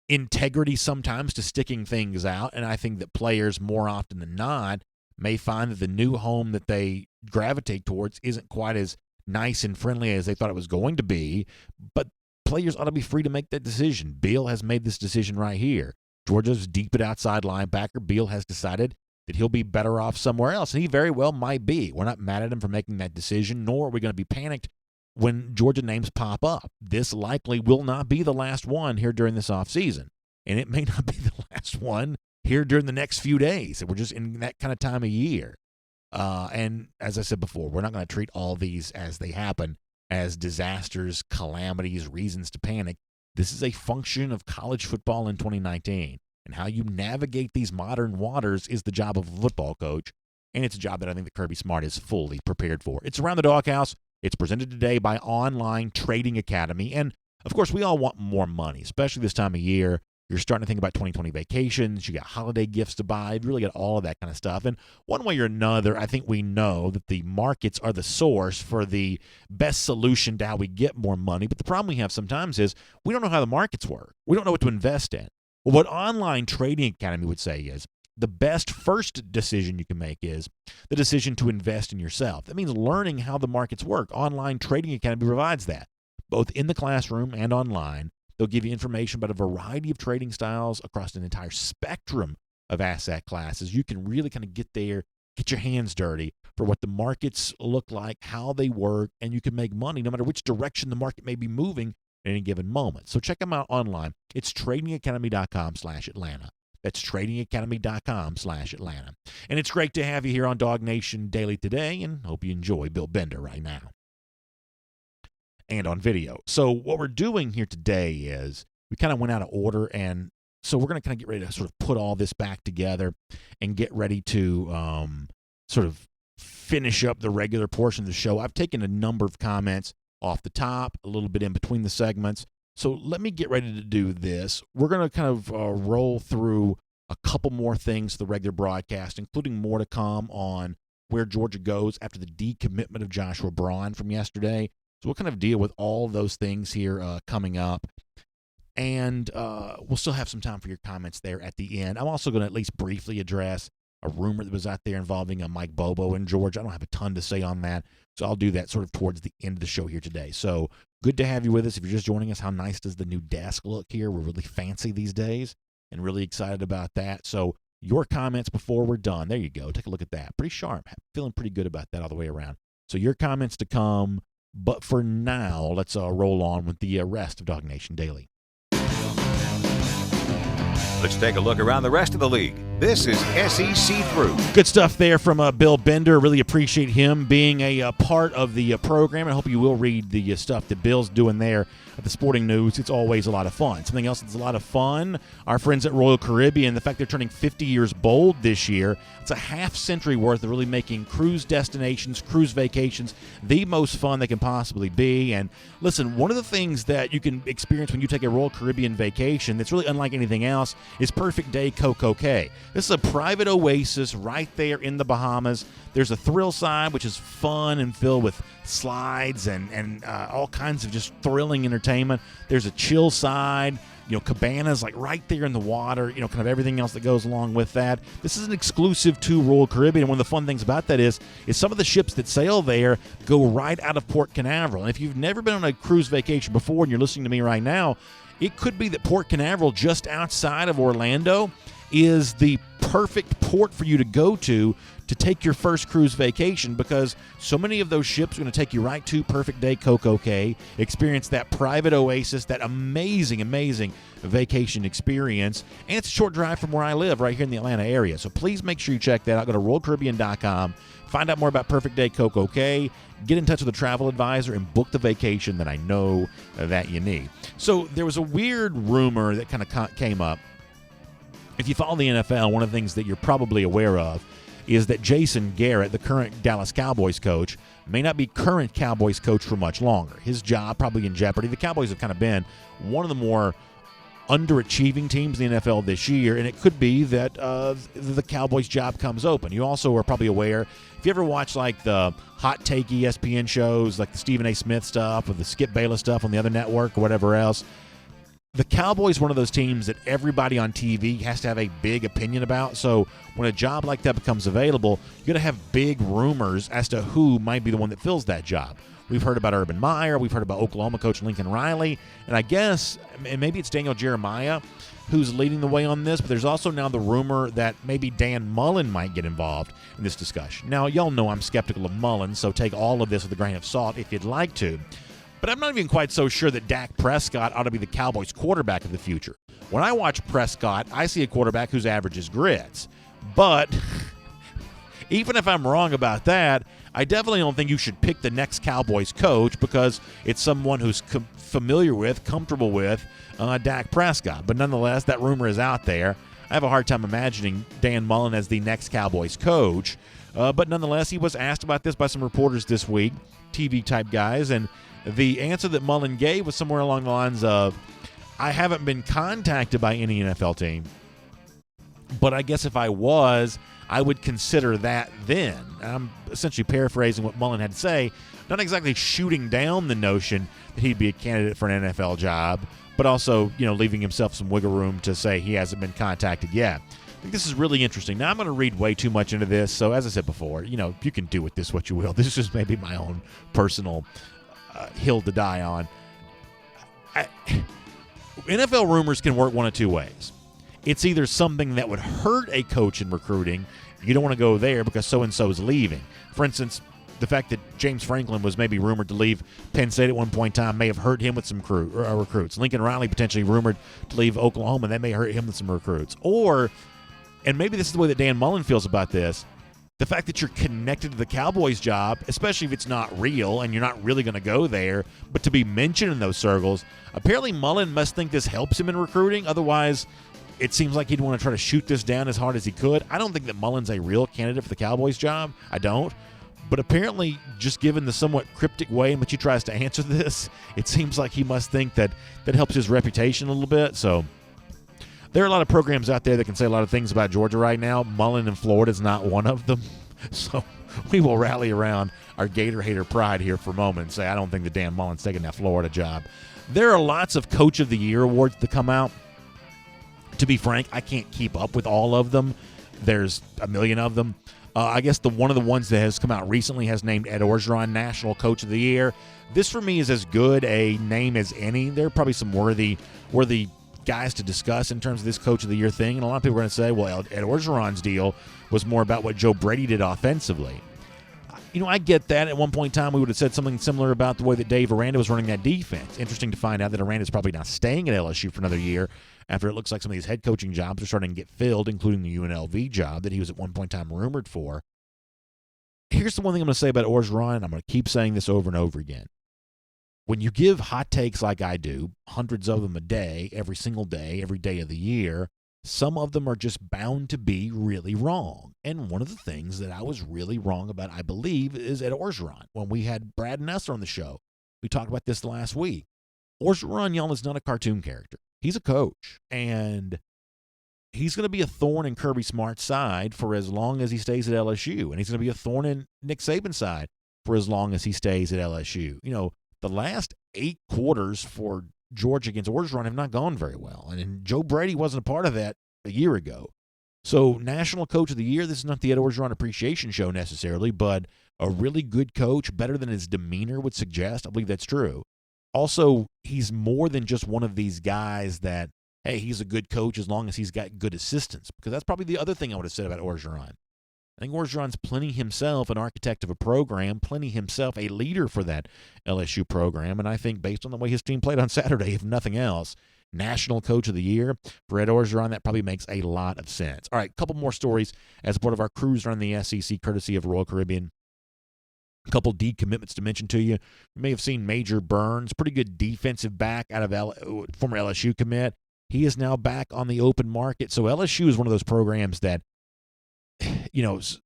integrity sometimes to sticking things out, and I think that players more often than not may find that the new home that they gravitate towards isn't quite as nice and friendly as they thought it was going to be, but players ought to be free to make that decision. Beal has made this decision right here. Georgia's deep at outside linebacker. Beal has decided that he'll be better off somewhere else, and he very well might be. We're not mad at him for making that decision, nor are we going to be panicked when Georgia names pop up. This likely will not be the last one here during this offseason, and it may not be the last one here during the next few days. We're just in that kind of time of year. And as I said before, we're not going to treat all these as they happen as disasters, calamities, reasons to panic. This is a function of college football in 2019. And how you navigate these modern waters is the job of a football coach. And it's a job that I think that Kirby Smart is fully prepared for. It's Around the Doghouse. It's presented today by Online Trading Academy. And, of course, we all want more money, especially this time of year. You're starting to think about 2020 vacations. You got holiday gifts to buy. You really got all of that kind of stuff. And one way or another, I think we know that the markets are the source for the best solution to how we get more money. But the problem we have sometimes is we don't know how the markets work. We don't know what to invest in. Well, what Online Trading Academy would say is the best first decision you can make is the decision to invest in yourself. That means learning how the markets work. Online Trading Academy provides that, both in the classroom and online. They'll give you information about a variety of trading styles across an entire spectrum of asset classes. You can really kind of get there, get your hands dirty for what the markets look like, how they work, and you can make money no matter which direction the market may be moving at any given moment. So check them out online. It's tradingacademy.com/Atlanta. That's tradingacademy.com/Atlanta. And it's great to have you here on DawgNation Daily today, and hope you enjoy Bill Bender right now and on video. So what we're doing here today is we kind of went out of order, and so we're going to kind of get ready to sort of put all this back together and get ready to sort of finish up the regular portion of the show. I've taken a number of comments off the top, a little bit in between the segments. So let me get ready to do this. We're going to kind of roll through a couple more things to the regular broadcast, including more to come on where Georgia goes after the decommitment of Joshua Braun from yesterday. So we'll kind of deal with all those things here coming up. And we'll still have some time for your comments there at the end. I'm also going to at least briefly address a rumor that was out there involving Mike Bobo in Georgia. I don't have a ton to say on that, so I'll do that sort of towards the end of the show here today. So good to have you with us. If you're just joining us, how nice does the new desk look here? We're really fancy these days and really excited about that. So your comments before we're done. There you go. Take a look at that. Pretty sharp. Feeling pretty good about that all the way around. So your comments to come. But for now, let's roll on with the rest of DawgNation Daily. Let's take a look around the rest of the league. This is SEC Through. Good stuff there from Bill Bender. Really appreciate him being a part of the program. I hope you will read the stuff that Bill's doing there at the Sporting News. It's always a lot of fun. Something else that's a lot of fun, our friends at Royal Caribbean, the fact they're turning 50 years bold this year. It's a half-century worth of really making cruise destinations, cruise vacations, the most fun they can possibly be. And listen, one of the things that you can experience when you take a Royal Caribbean vacation that's really unlike anything else is Perfect Day Coco Cay. This is a private oasis right there in the Bahamas. There's a thrill side, which is fun and filled with slides and all kinds of just thrilling entertainment. There's a chill side, cabanas like right there in the water, kind of everything else that goes along with that. This is an exclusive to Royal Caribbean, and one of the fun things about that is some of the ships that sail there go right out of Port Canaveral. And if you've never been on a cruise vacation before and you're listening to me right now, it could be that Port Canaveral, just outside of Orlando, is the perfect port for you to go to take your first cruise vacation, because so many of those ships are going to take you right to Perfect Day Coco Cay, experience that private oasis, that amazing, amazing vacation experience. And it's a short drive from where I live, right here in the Atlanta area. So please make sure you check that out. Go to RoyalCaribbean.com, find out more about Perfect Day Coco Cay, get in touch with a travel advisor, and book the vacation that I know that you need. So there was a weird rumor that kind of came up. If you follow the NFL, one of the things that you're probably aware of is that Jason Garrett, the current Dallas Cowboys coach, may not be current Cowboys coach for much longer. His job probably in jeopardy. The Cowboys have kind of been one of the more underachieving teams in the NFL this year, and it could be that the Cowboys job comes open. You also are probably aware, if you ever watch like the hot take ESPN shows, like the Stephen A. Smith stuff or the Skip Bayless stuff on the other network or whatever else, the Cowboys are one of those teams that everybody on TV has to have a big opinion about. So when a job like that becomes available, you're going to have big rumors as to who might be the one that fills that job. We've heard about Urban Meyer. We've heard about Oklahoma coach Lincoln Riley. And I guess, and maybe it's Daniel Jeremiah who's leading the way on this, but there's also now the rumor that maybe Dan Mullen might get involved in this discussion. Now, y'all know I'm skeptical of Mullen, so take all of this with a grain of salt if you'd like to. But I'm not even quite so sure that Dak Prescott ought to be the Cowboys quarterback of the future. When I watch Prescott, I see a quarterback whose average is grits. But even if I'm wrong about that, I definitely don't think you should pick the next Cowboys coach because it's someone who's familiar with, comfortable with Dak Prescott. But nonetheless, that rumor is out there. I have a hard time imagining Dan Mullen as the next Cowboys coach. But nonetheless, he was asked about this by some reporters this week, TV-type guys, and the answer that Mullen gave was somewhere along the lines of, I haven't been contacted by any NFL team, but I guess if I was, I would consider that then. I'm essentially paraphrasing what Mullen had to say, not exactly shooting down the notion that he'd be a candidate for an NFL job, but also, leaving himself some wiggle room to say he hasn't been contacted yet. I think this is really interesting. Now, I'm going to read way too much into this, so as I said before, you can do with this what you will. This is maybe my own personal hill to die on. NFL rumors can work one of two ways. It's either something that would hurt a coach in recruiting. You don't want to go there because so-and-so is leaving. For instance, the fact that James Franklin was maybe rumored to leave Penn State at one point in time may have hurt him with some recruits. Lincoln Riley potentially rumored to leave Oklahoma. That may hurt him with some recruits. Or, and maybe this is the way that Dan Mullen feels about this, the fact that you're connected to the Cowboys job, especially if it's not real and you're not really going to go there, but to be mentioned in those circles, apparently Mullen must think this helps him in recruiting. Otherwise, it seems like he'd want to try to shoot this down as hard as he could. I don't think that Mullen's a real candidate for the Cowboys job. I don't. But apparently, just given the somewhat cryptic way in which he tries to answer this, it seems like he must think that helps his reputation a little bit. So there are a lot of programs out there that can say a lot of things about Georgia right now. Mullen in Florida is not one of them. So we will rally around our Gator hater pride here for a moment and say, I don't think that Dan Mullen's taking that Florida job. There are lots of Coach of the Year awards that come out. To be frank, I can't keep up with all of them. There's a million of them. I guess one of the ones that has come out recently has named Ed Orgeron National Coach of the Year. This, for me, is as good a name as any. There are probably some worthy guys to discuss in terms of this Coach of the Year thing. And a lot of people are going to say, well, Ed Orgeron's deal was more about what Joe Brady did offensively. I get that. At one point in time, we would have said something similar about the way that Dave Aranda was running that defense. Interesting to find out that Aranda's probably not staying at LSU for another year after it looks like some of these head coaching jobs are starting to get filled, including the UNLV job that he was at one point in time rumored for. Here's the one thing I'm going to say about Orgeron, and I'm going to keep saying this over and over again. When you give hot takes like I do, hundreds of them a day, every single day, every day of the year, some of them are just bound to be really wrong. And one of the things that I was really wrong about, I believe, is Ed Orgeron. When we had Brad Nesser on the show, we talked about this last week. Orgeron, y'all, is not a cartoon character. He's a coach, and he's going to be a thorn in Kirby Smart's side for as long as he stays at LSU, and he's going to be a thorn in Nick Saban's side for as long as he stays at LSU. The last 8 quarters for Georgia against Orgeron have not gone very well, and Joe Brady wasn't a part of that a year ago. So, National Coach of the Year, this is not the Ed Orgeron Appreciation Show necessarily, but a really good coach, better than his demeanor would suggest. I believe that's true. Also, he's more than just one of these guys that hey, he's a good coach as long as he's got good assistants. Because that's probably the other thing I would have said about Orgeron. I think Orgeron's plenty himself an architect of a program, plenty himself a leader for that LSU program. And I think based on the way his team played on Saturday, if nothing else, National Coach of the Year for Ed Orgeron, that probably makes a lot of sense. All right, a couple more stories as part of our cruise around the SEC, courtesy of Royal Caribbean. A couple decommitments to mention to you. You may have seen Major Burns, pretty good defensive back out of former LSU commit. He is now back on the open market. So LSU is one of those programs that,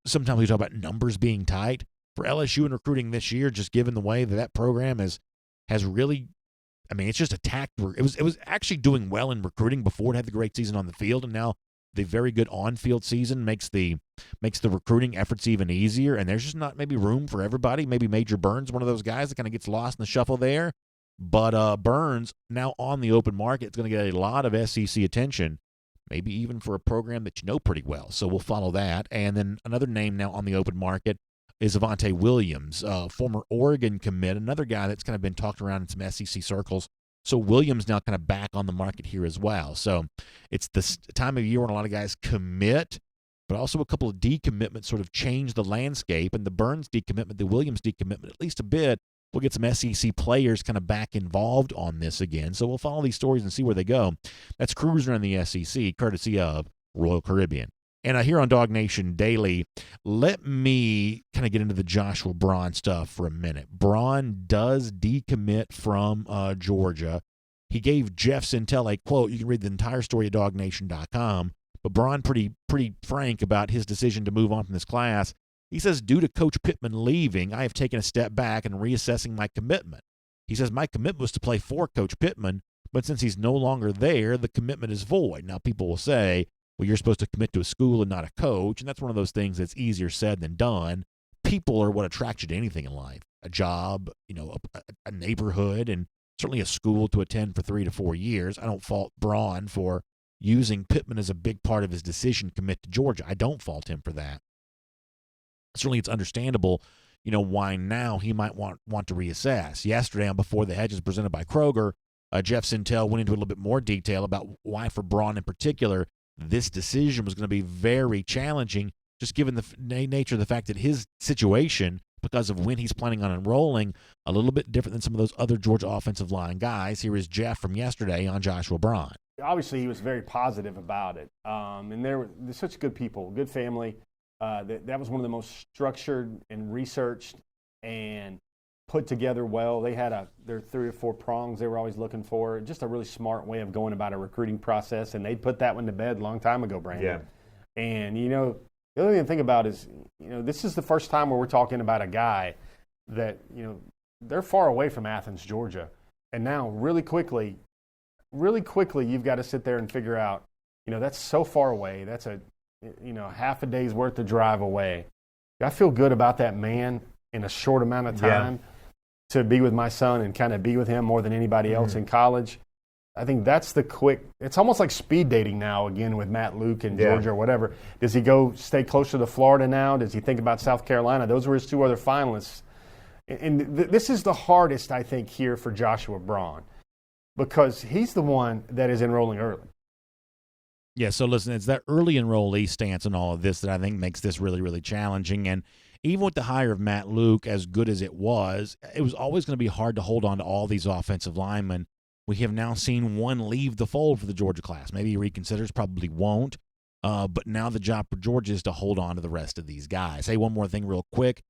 sometimes we talk about numbers being tight. For LSU in recruiting this year, just given the way that program has really, it's just attacked. It was actually doing well in recruiting before it had the great season on the field, and now the very good on-field season makes the recruiting efforts even easier, and there's just not maybe room for everybody. Maybe Major Burns, one of those guys that kind of gets lost in the shuffle there. But Burns, now on the open market, is going to get a lot of SEC attention, maybe even for a program that you know pretty well. So we'll follow that. And then another name now on the open market is Avante Williams, former Oregon commit, another guy that's kind of been talked around in some SEC circles. So Williams now kind of back on the market here as well. So it's this time of year when a lot of guys commit, but also a couple of decommitments sort of change the landscape. And the Burns decommitment, the Williams decommitment, at least a bit, we'll get some SEC players kind of back involved on this again. So we'll follow these stories and see where they go. That's cruising around the SEC, courtesy of Royal Caribbean. And here on DawgNation Daily, let me kind of get into the Joshua Braun stuff for a minute. Braun does decommit from Georgia. He gave Jeff Sintel a quote. You can read the entire story at DawgNation.com. But Braun pretty frank about his decision to move on from this class. He says, due to Coach Pittman leaving, I have taken a step back and reassessing my commitment. He says, my commitment was to play for Coach Pittman, but since he's no longer there, the commitment is void. Now, people will say, well, you're supposed to commit to a school and not a coach, and that's one of those things that's easier said than done. People are what attracts you to anything in life, a job, a neighborhood, and certainly a school to attend for 3 to 4 years. I don't fault Braun for using Pittman as a big part of his decision to commit to Georgia. I don't fault him for that. Certainly it's understandable, why now he might want to reassess. Yesterday on Before the Hedges presented by Kroger, Jeff Sintel went into a little bit more detail about why for Braun in particular this decision was going to be very challenging, just given the nature of the fact that his situation, because of when he's planning on enrolling, a little bit different than some of those other Georgia offensive line guys. Here is Jeff from yesterday on Joshua Braun. Obviously, he was very positive about it. And they're such good people, good family. That was one of the most structured and researched and put together well. They had their 3 or 4 prongs they were always looking for. Just a really smart way of going about a recruiting process, and they put that one to bed a long time ago, Brandon. Yeah. And, the other thing to think about is, this is the first time where we're talking about a guy that, they're far away from Athens, Georgia. And now really quickly, you've got to sit there and figure out, that's so far away. That's half a day's worth of drive away. I feel good about that man in a short amount of time to be with my son and kind of be with him more than anybody else in college. I think that's it's almost like speed dating now again with Matt Luke and Georgia or whatever. Does he go stay closer to Florida now? Does he think about South Carolina? Those were his 2 other finalists. And this is the hardest, I think, here for Joshua Braun because he's the one that is enrolling early. Yeah, so listen, it's that early enrollee stance and all of this that I think makes this really, really challenging. And even with the hire of Matt Luke, as good as it was always going to be hard to hold on to all these offensive linemen. We have now seen one leave the fold for the Georgia class. Maybe he reconsiders, probably won't. But now the job for Georgia is to hold on to the rest of these guys. Hey, one more thing real quick.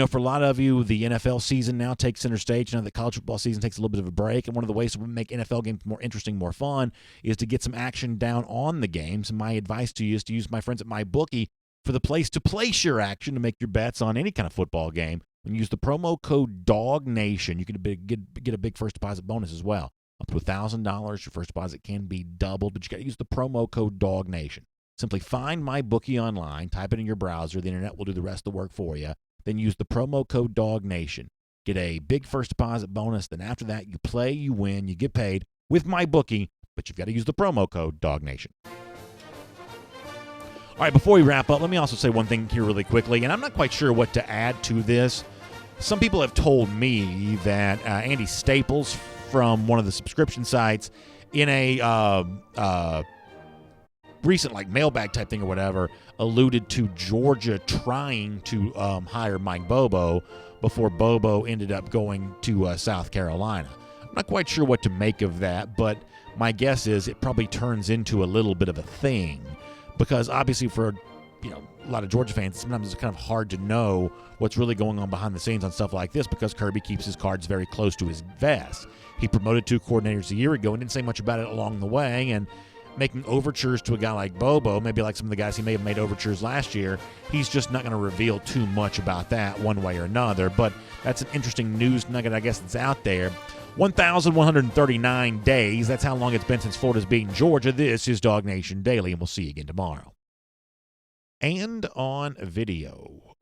For a lot of you, the NFL season now takes center stage. The college football season takes a little bit of a break. And one of the ways to make NFL games more interesting, more fun, is to get some action down on the games. And my advice to you is to use my friends at MyBookie for the place to place your action to make your bets on any kind of football game. When you use the promo code DawgNation, you can get a big first deposit bonus as well. Up to $1,000, your first deposit can be doubled, but you got to use the promo code DawgNation. Simply find MyBookie online, type it in your browser. The internet will do the rest of the work for you. Then use the promo code DawgNation. Get a big first deposit bonus. Then after that, you play, you win, you get paid with MyBookie, but you've got to use the promo code DawgNation. All right, before we wrap up, let me also say one thing here really quickly, and I'm not quite sure what to add to this. Some people have told me that Andy Staples from one of the subscription sites in a recent like mailbag type thing or whatever, alluded to Georgia trying to hire Mike Bobo before Bobo ended up going to South Carolina. I'm not quite sure what to make of that, but my guess is it probably turns into a little bit of a thing, because obviously for a lot of Georgia fans, sometimes it's kind of hard to know what's really going on behind the scenes on stuff like this, because Kirby keeps his cards very close to his vest. He promoted 2 coordinators a year ago and didn't say much about it along the way, and making overtures to a guy like Bobo, maybe like some of the guys he may have made overtures last year, he's just not going to reveal too much about that one way or another. But that's an interesting news nugget, I guess, that's out there. 1,139 days. That's how long it's been since Florida's beaten Georgia. This is DawgNation Daily, and we'll see you again tomorrow. And on video,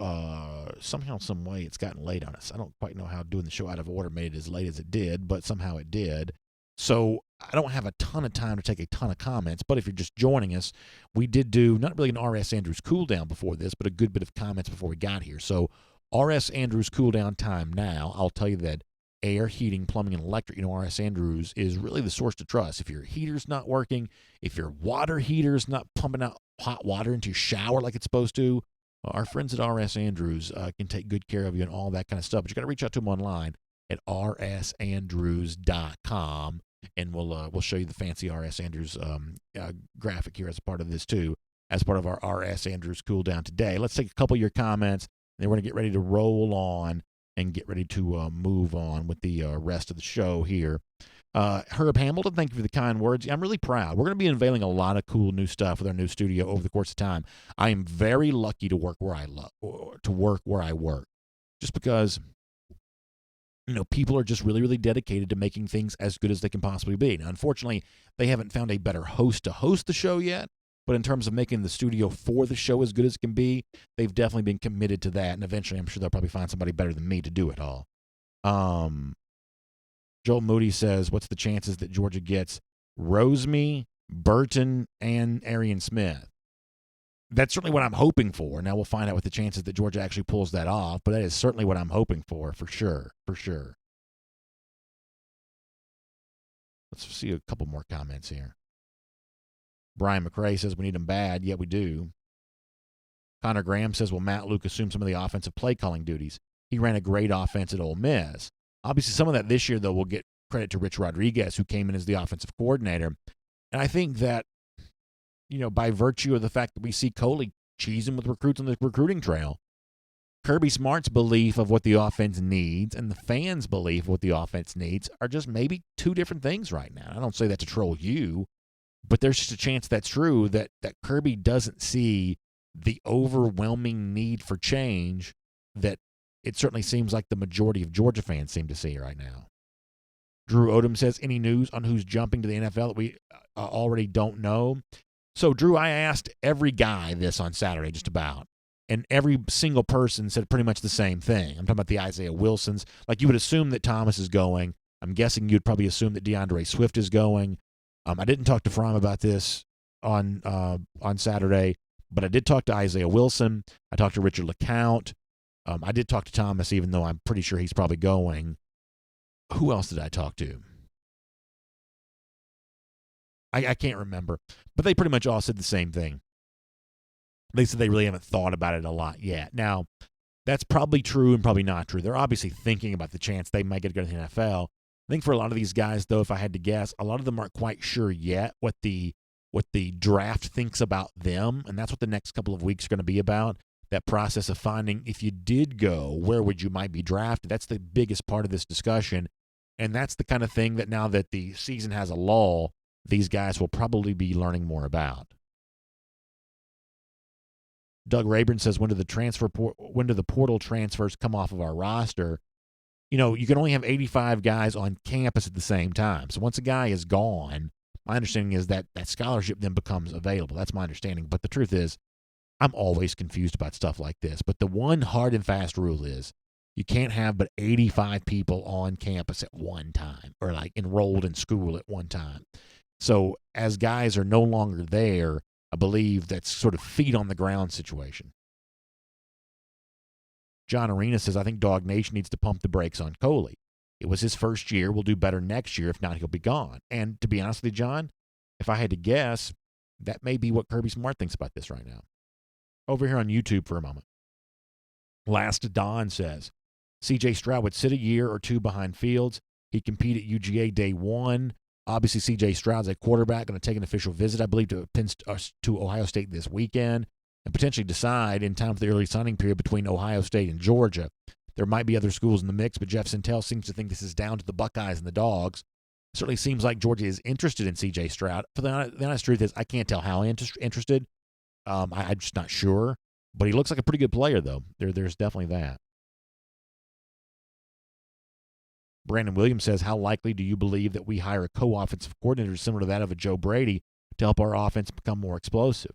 somehow, some way, it's gotten late on us. I don't quite know how doing the show out of order made it as late as it did, but somehow it did. So I don't have a ton of time to take a ton of comments, but if you're just joining us, we did do not really an R.S. Andrews cool down before this, but a good bit of comments before we got here. So R.S. Andrews cool down time now. I'll tell you that air, heating, plumbing, and electric, R.S. Andrews is really the source to trust. If your heater's not working, if your water heater's not pumping out hot water into your shower like it's supposed to, our friends at R.S. Andrews can take good care of you and all that kind of stuff. But you got to reach out to them online at rsandrews.com, and we'll show you the fancy R.S. Andrews graphic here as a part of this too, as part of our R.S. Andrews cool down today. Let's take a couple of your comments, and then we're going to get ready to roll on and get ready to move on with the rest of the show here. Herb Hamilton, thank you for the kind words. I'm really proud. We're going to be unveiling a lot of cool new stuff with our new studio over the course of time. I am very lucky to work where I work, just because people are just really, really dedicated to making things as good as they can possibly be. Now, unfortunately, they haven't found a better host to host the show yet, but in terms of making the studio for the show as good as it can be, they've definitely been committed to that, and eventually I'm sure they'll probably find somebody better than me to do it all. Joel Moody says, what's the chances that Georgia gets Roseme, Burton, and Arian Smith? That's certainly what I'm hoping for. Now we'll find out what the chances that Georgia actually pulls that off, but that is certainly what I'm hoping for sure. Let's see a couple more comments here. Brian McRae says we need them bad, yet we do. Connor Graham says, will Matt Luke assume some of the offensive play calling duties? He ran a great offense at Ole Miss. Obviously, some of that this year, though, will get credit to Rich Rodriguez, who came in as the offensive coordinator. And I think that, by virtue of the fact that we see Coley cheesing with recruits on the recruiting trail, Kirby Smart's belief of what the offense needs and the fans' belief of what the offense needs are just maybe two different things right now. I don't say that to troll you, but there's just a chance that's true, that Kirby doesn't see the overwhelming need for change that it certainly seems like the majority of Georgia fans seem to see right now. Drew Odom says, any news on who's jumping to the NFL that we already don't know? So, Drew, I asked every guy this on Saturday, just about, and every single person said pretty much the same thing. I'm talking about the Isaiah Wilsons. Like, you would assume that Thomas is going. I'm guessing you'd probably assume that DeAndre Swift is going. I didn't talk to Fromm about this on Saturday, but I did talk to Isaiah Wilson. I talked to Richard LeCount. I did talk to Thomas, even though I'm pretty sure he's probably going. Who else did I talk to? I can't remember, but they pretty much all said the same thing. They said they really haven't thought about it a lot yet. Now, that's probably true and probably not true. They're obviously thinking about the chance they might get to go to the NFL. I think for a lot of these guys, though, if I had to guess, a lot of them aren't quite sure yet what the draft thinks about them, and that's what the next couple of weeks are going to be about. That process of finding, if you did go, where would you might be drafted? That's the biggest part of this discussion, and that's the kind of thing that now that the season has a lull, these guys will probably be learning more about. Doug Rayburn says, when do the portal transfers come off of our roster? You can only have 85 guys on campus at the same time. So once a guy is gone, my understanding is that scholarship then becomes available. That's my understanding. But the truth is, I'm always confused about stuff like this. But the one hard and fast rule is you can't have but 85 people on campus at one time, or like enrolled in school at one time. So as guys are no longer there, I believe that's sort of feet on the ground situation. John Arena says, I think DawgNation needs to pump the brakes on Coley. It was his first year. We'll do better next year. If not, he'll be gone. And to be honest with you, John, if I had to guess, that may be what Kirby Smart thinks about this right now. Over here on YouTube for a moment. Last Don says, C.J. Stroud would sit a year or two behind Fields. He'd compete at UGA day one. Obviously, C.J. Stroud's a quarterback, going to take an official visit, I believe, to Ohio State this weekend and potentially decide in time for the early signing period between Ohio State and Georgia. There might be other schools in the mix, but Jeff Sintel seems to think this is down to the Buckeyes and the Dogs. Certainly seems like Georgia is interested in C.J. Stroud. For the honest truth is, I can't tell how interested. I'm just not sure. But he looks like a pretty good player, though. There's definitely that. Brandon Williams says, how likely do you believe that we hire a co-offensive coordinator similar to that of a Joe Brady to help our offense become more explosive?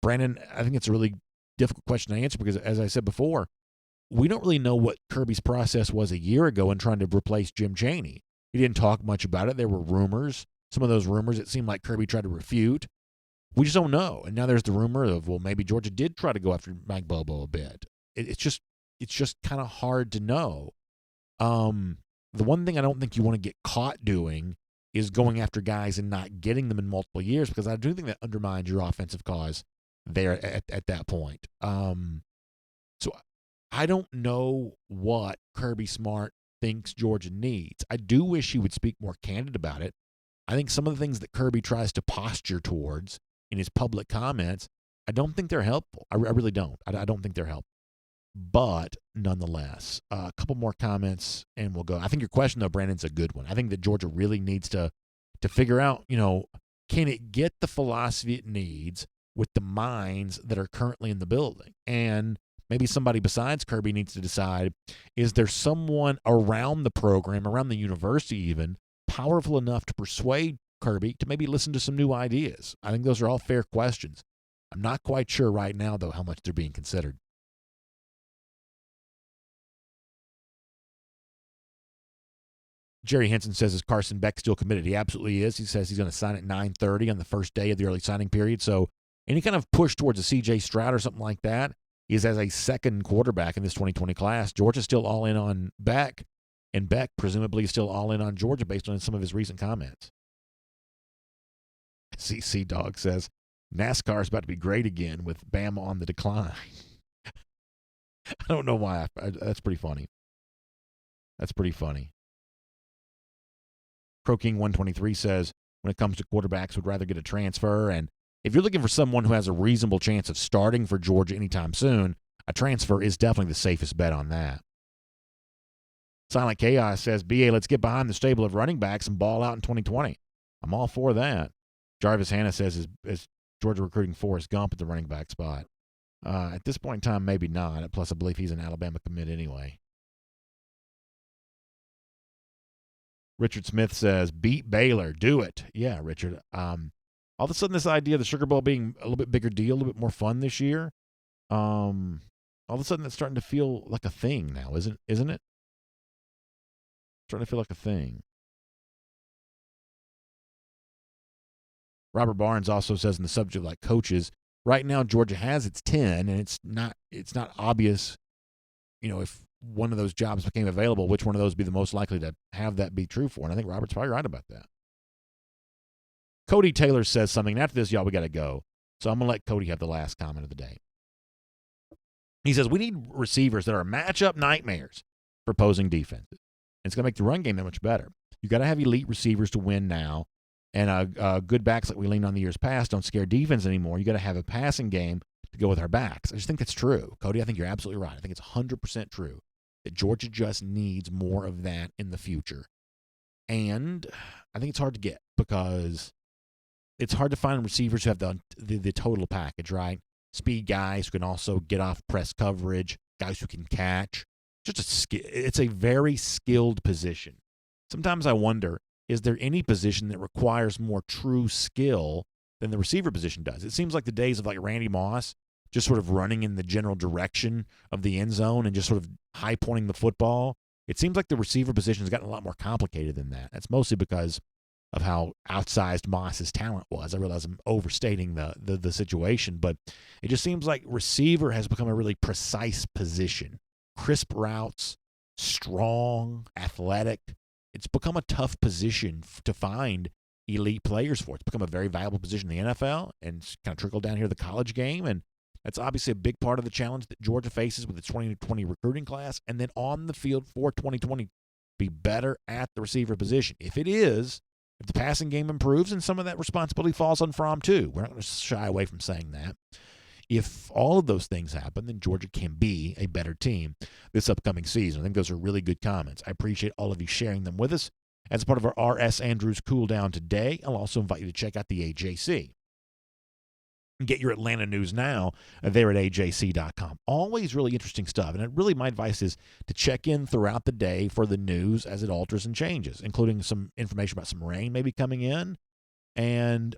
Brandon, I think it's a really difficult question to answer because, as I said before, we don't really know what Kirby's process was a year ago in trying to replace Jim Chaney. He didn't talk much about it. There were rumors. Some of those rumors, it seemed like Kirby tried to refute. We just don't know. And now there's the rumor of, well, maybe Georgia did try to go after Mike Bobo a bit. It's just kind of hard to know. The one thing I don't think you want to get caught doing is going after guys and not getting them in multiple years, because I do think that undermines your offensive cause there at that point. So I don't know what Kirby Smart thinks Georgia needs. I do wish he would speak more candid about it. I think some of the things that Kirby tries to posture towards in his public comments, I don't think they're helpful. I really don't. I don't think they're helpful. But nonetheless, a couple more comments and we'll go. I think your question, though, Brandon's a good one. I think that Georgia really needs to figure out, can it get the philosophy it needs with the minds that are currently in the building? And maybe somebody besides Kirby needs to decide, is there someone around the program, around the university even, powerful enough to persuade Kirby to maybe listen to some new ideas? I think those are all fair questions. I'm not quite sure right now, though, how much they're being considered. Jerry Henson says, is Carson Beck still committed? He absolutely is. He says he's going to sign at 9:30 on the first day of the early signing period. So any kind of push towards a C.J. Stroud or something like that is as a second quarterback in this 2020 class. Georgia's still all in on Beck, and Beck presumably is still all in on Georgia based on some of his recent comments. CC Dog says, NASCAR is about to be great again with Bama on the decline. I don't know why. That's pretty funny. That's pretty funny. Pro King 123 says, when it comes to quarterbacks, would rather get a transfer. And if you're looking for someone who has a reasonable chance of starting for Georgia anytime soon, a transfer is definitely the safest bet on that. Silent Chaos says, BA, let's get behind the stable of running backs and ball out in 2020. I'm all for that. Jarvis Hanna says, is Georgia recruiting Forrest Gump at the running back spot? At this point in time, maybe not. Plus, I believe he's an Alabama commit anyway. Richard Smith says, beat Baylor. Do it. Yeah, Richard. All of a sudden, this idea of the Sugar Bowl being a little bit bigger deal, a little bit more fun this year, all of a sudden it's starting to feel like a thing now, isn't it? Starting to feel like a thing. Robert Barnes also says in the subject like coaches, right now Georgia has its 10, and it's not obvious, if one of those jobs became available, which one of those would be the most likely to have that be true for. And I think Robert's probably right about that. Cody Taylor says something. And after this, y'all, we got to go. So I'm going to let Cody have the last comment of the day. He says, we need receivers that are matchup nightmares for opposing defenses. And it's going to make the run game that much better. You got to have elite receivers to win now. And good backs like we leaned on the years past don't scare defense anymore. You got to have a passing game to go with our backs. I just think that's true. Cody, I think you're absolutely right. I think it's 100% true that Georgia just needs more of that in the future. And I think it's hard to get because it's hard to find receivers who have the total package, right? Speed guys who can also get off press coverage, guys who can catch. It's a very skilled position. Sometimes I wonder, is there any position that requires more true skill than the receiver position does? It seems like the days of like Randy Moss just sort of running in the general direction of the end zone and just sort of high pointing the football. It seems like the receiver position has gotten a lot more complicated than that. That's mostly because of how outsized Moss's talent was. I realize I'm overstating the situation, but it just seems like receiver has become a really precise position. Crisp routes, strong, athletic, it's become a tough position to find elite players for. It's become a very valuable position in the NFL, and it's kind of trickled down here to the college game, and that's obviously a big part of the challenge that Georgia faces with its 2020 recruiting class, and then on the field for 2020, be better at the receiver position. If it is, if the passing game improves, and some of that responsibility falls on Fromm too. We're not going to shy away from saying that. If all of those things happen, then Georgia can be a better team this upcoming season. I think those are really good comments. I appreciate all of you sharing them with us. As part of our R.S. Andrews Cool Down today, I'll also invite you to check out the AJC. Get your Atlanta news now there at ajc.com. Always really interesting stuff. And really my advice is to check in throughout the day for the news as it alters and changes, including some information about some rain maybe coming in and,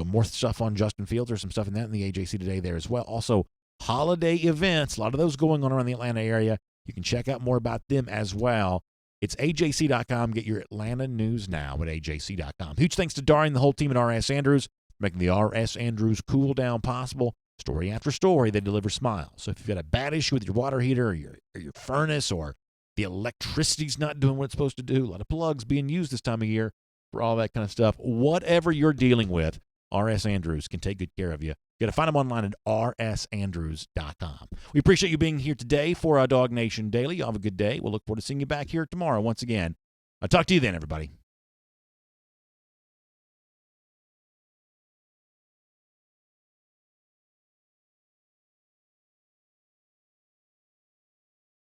more stuff on Justin Fields. There's some stuff in that in the AJC today there as well. Also, holiday events, a lot of those going on around the Atlanta area. You can check out more about them as well. It's ajc.com. Get your Atlanta news now at ajc.com. Huge thanks to Dari and the whole team at R.S. Andrews for making the R.S. Andrews Cool Down possible. Story after story, they deliver smiles. So if you've got a bad issue with your water heater or your furnace, or the electricity's not doing what it's supposed to do, a lot of plugs being used this time of year for all that kind of stuff, whatever you're dealing with, R.S. Andrews can take good care of you. You got to find them online at rsandrews.com. We appreciate you being here today for DawgNation Daily. You have a good day. We'll look forward to seeing you back here tomorrow once again. I'll talk to you then, everybody.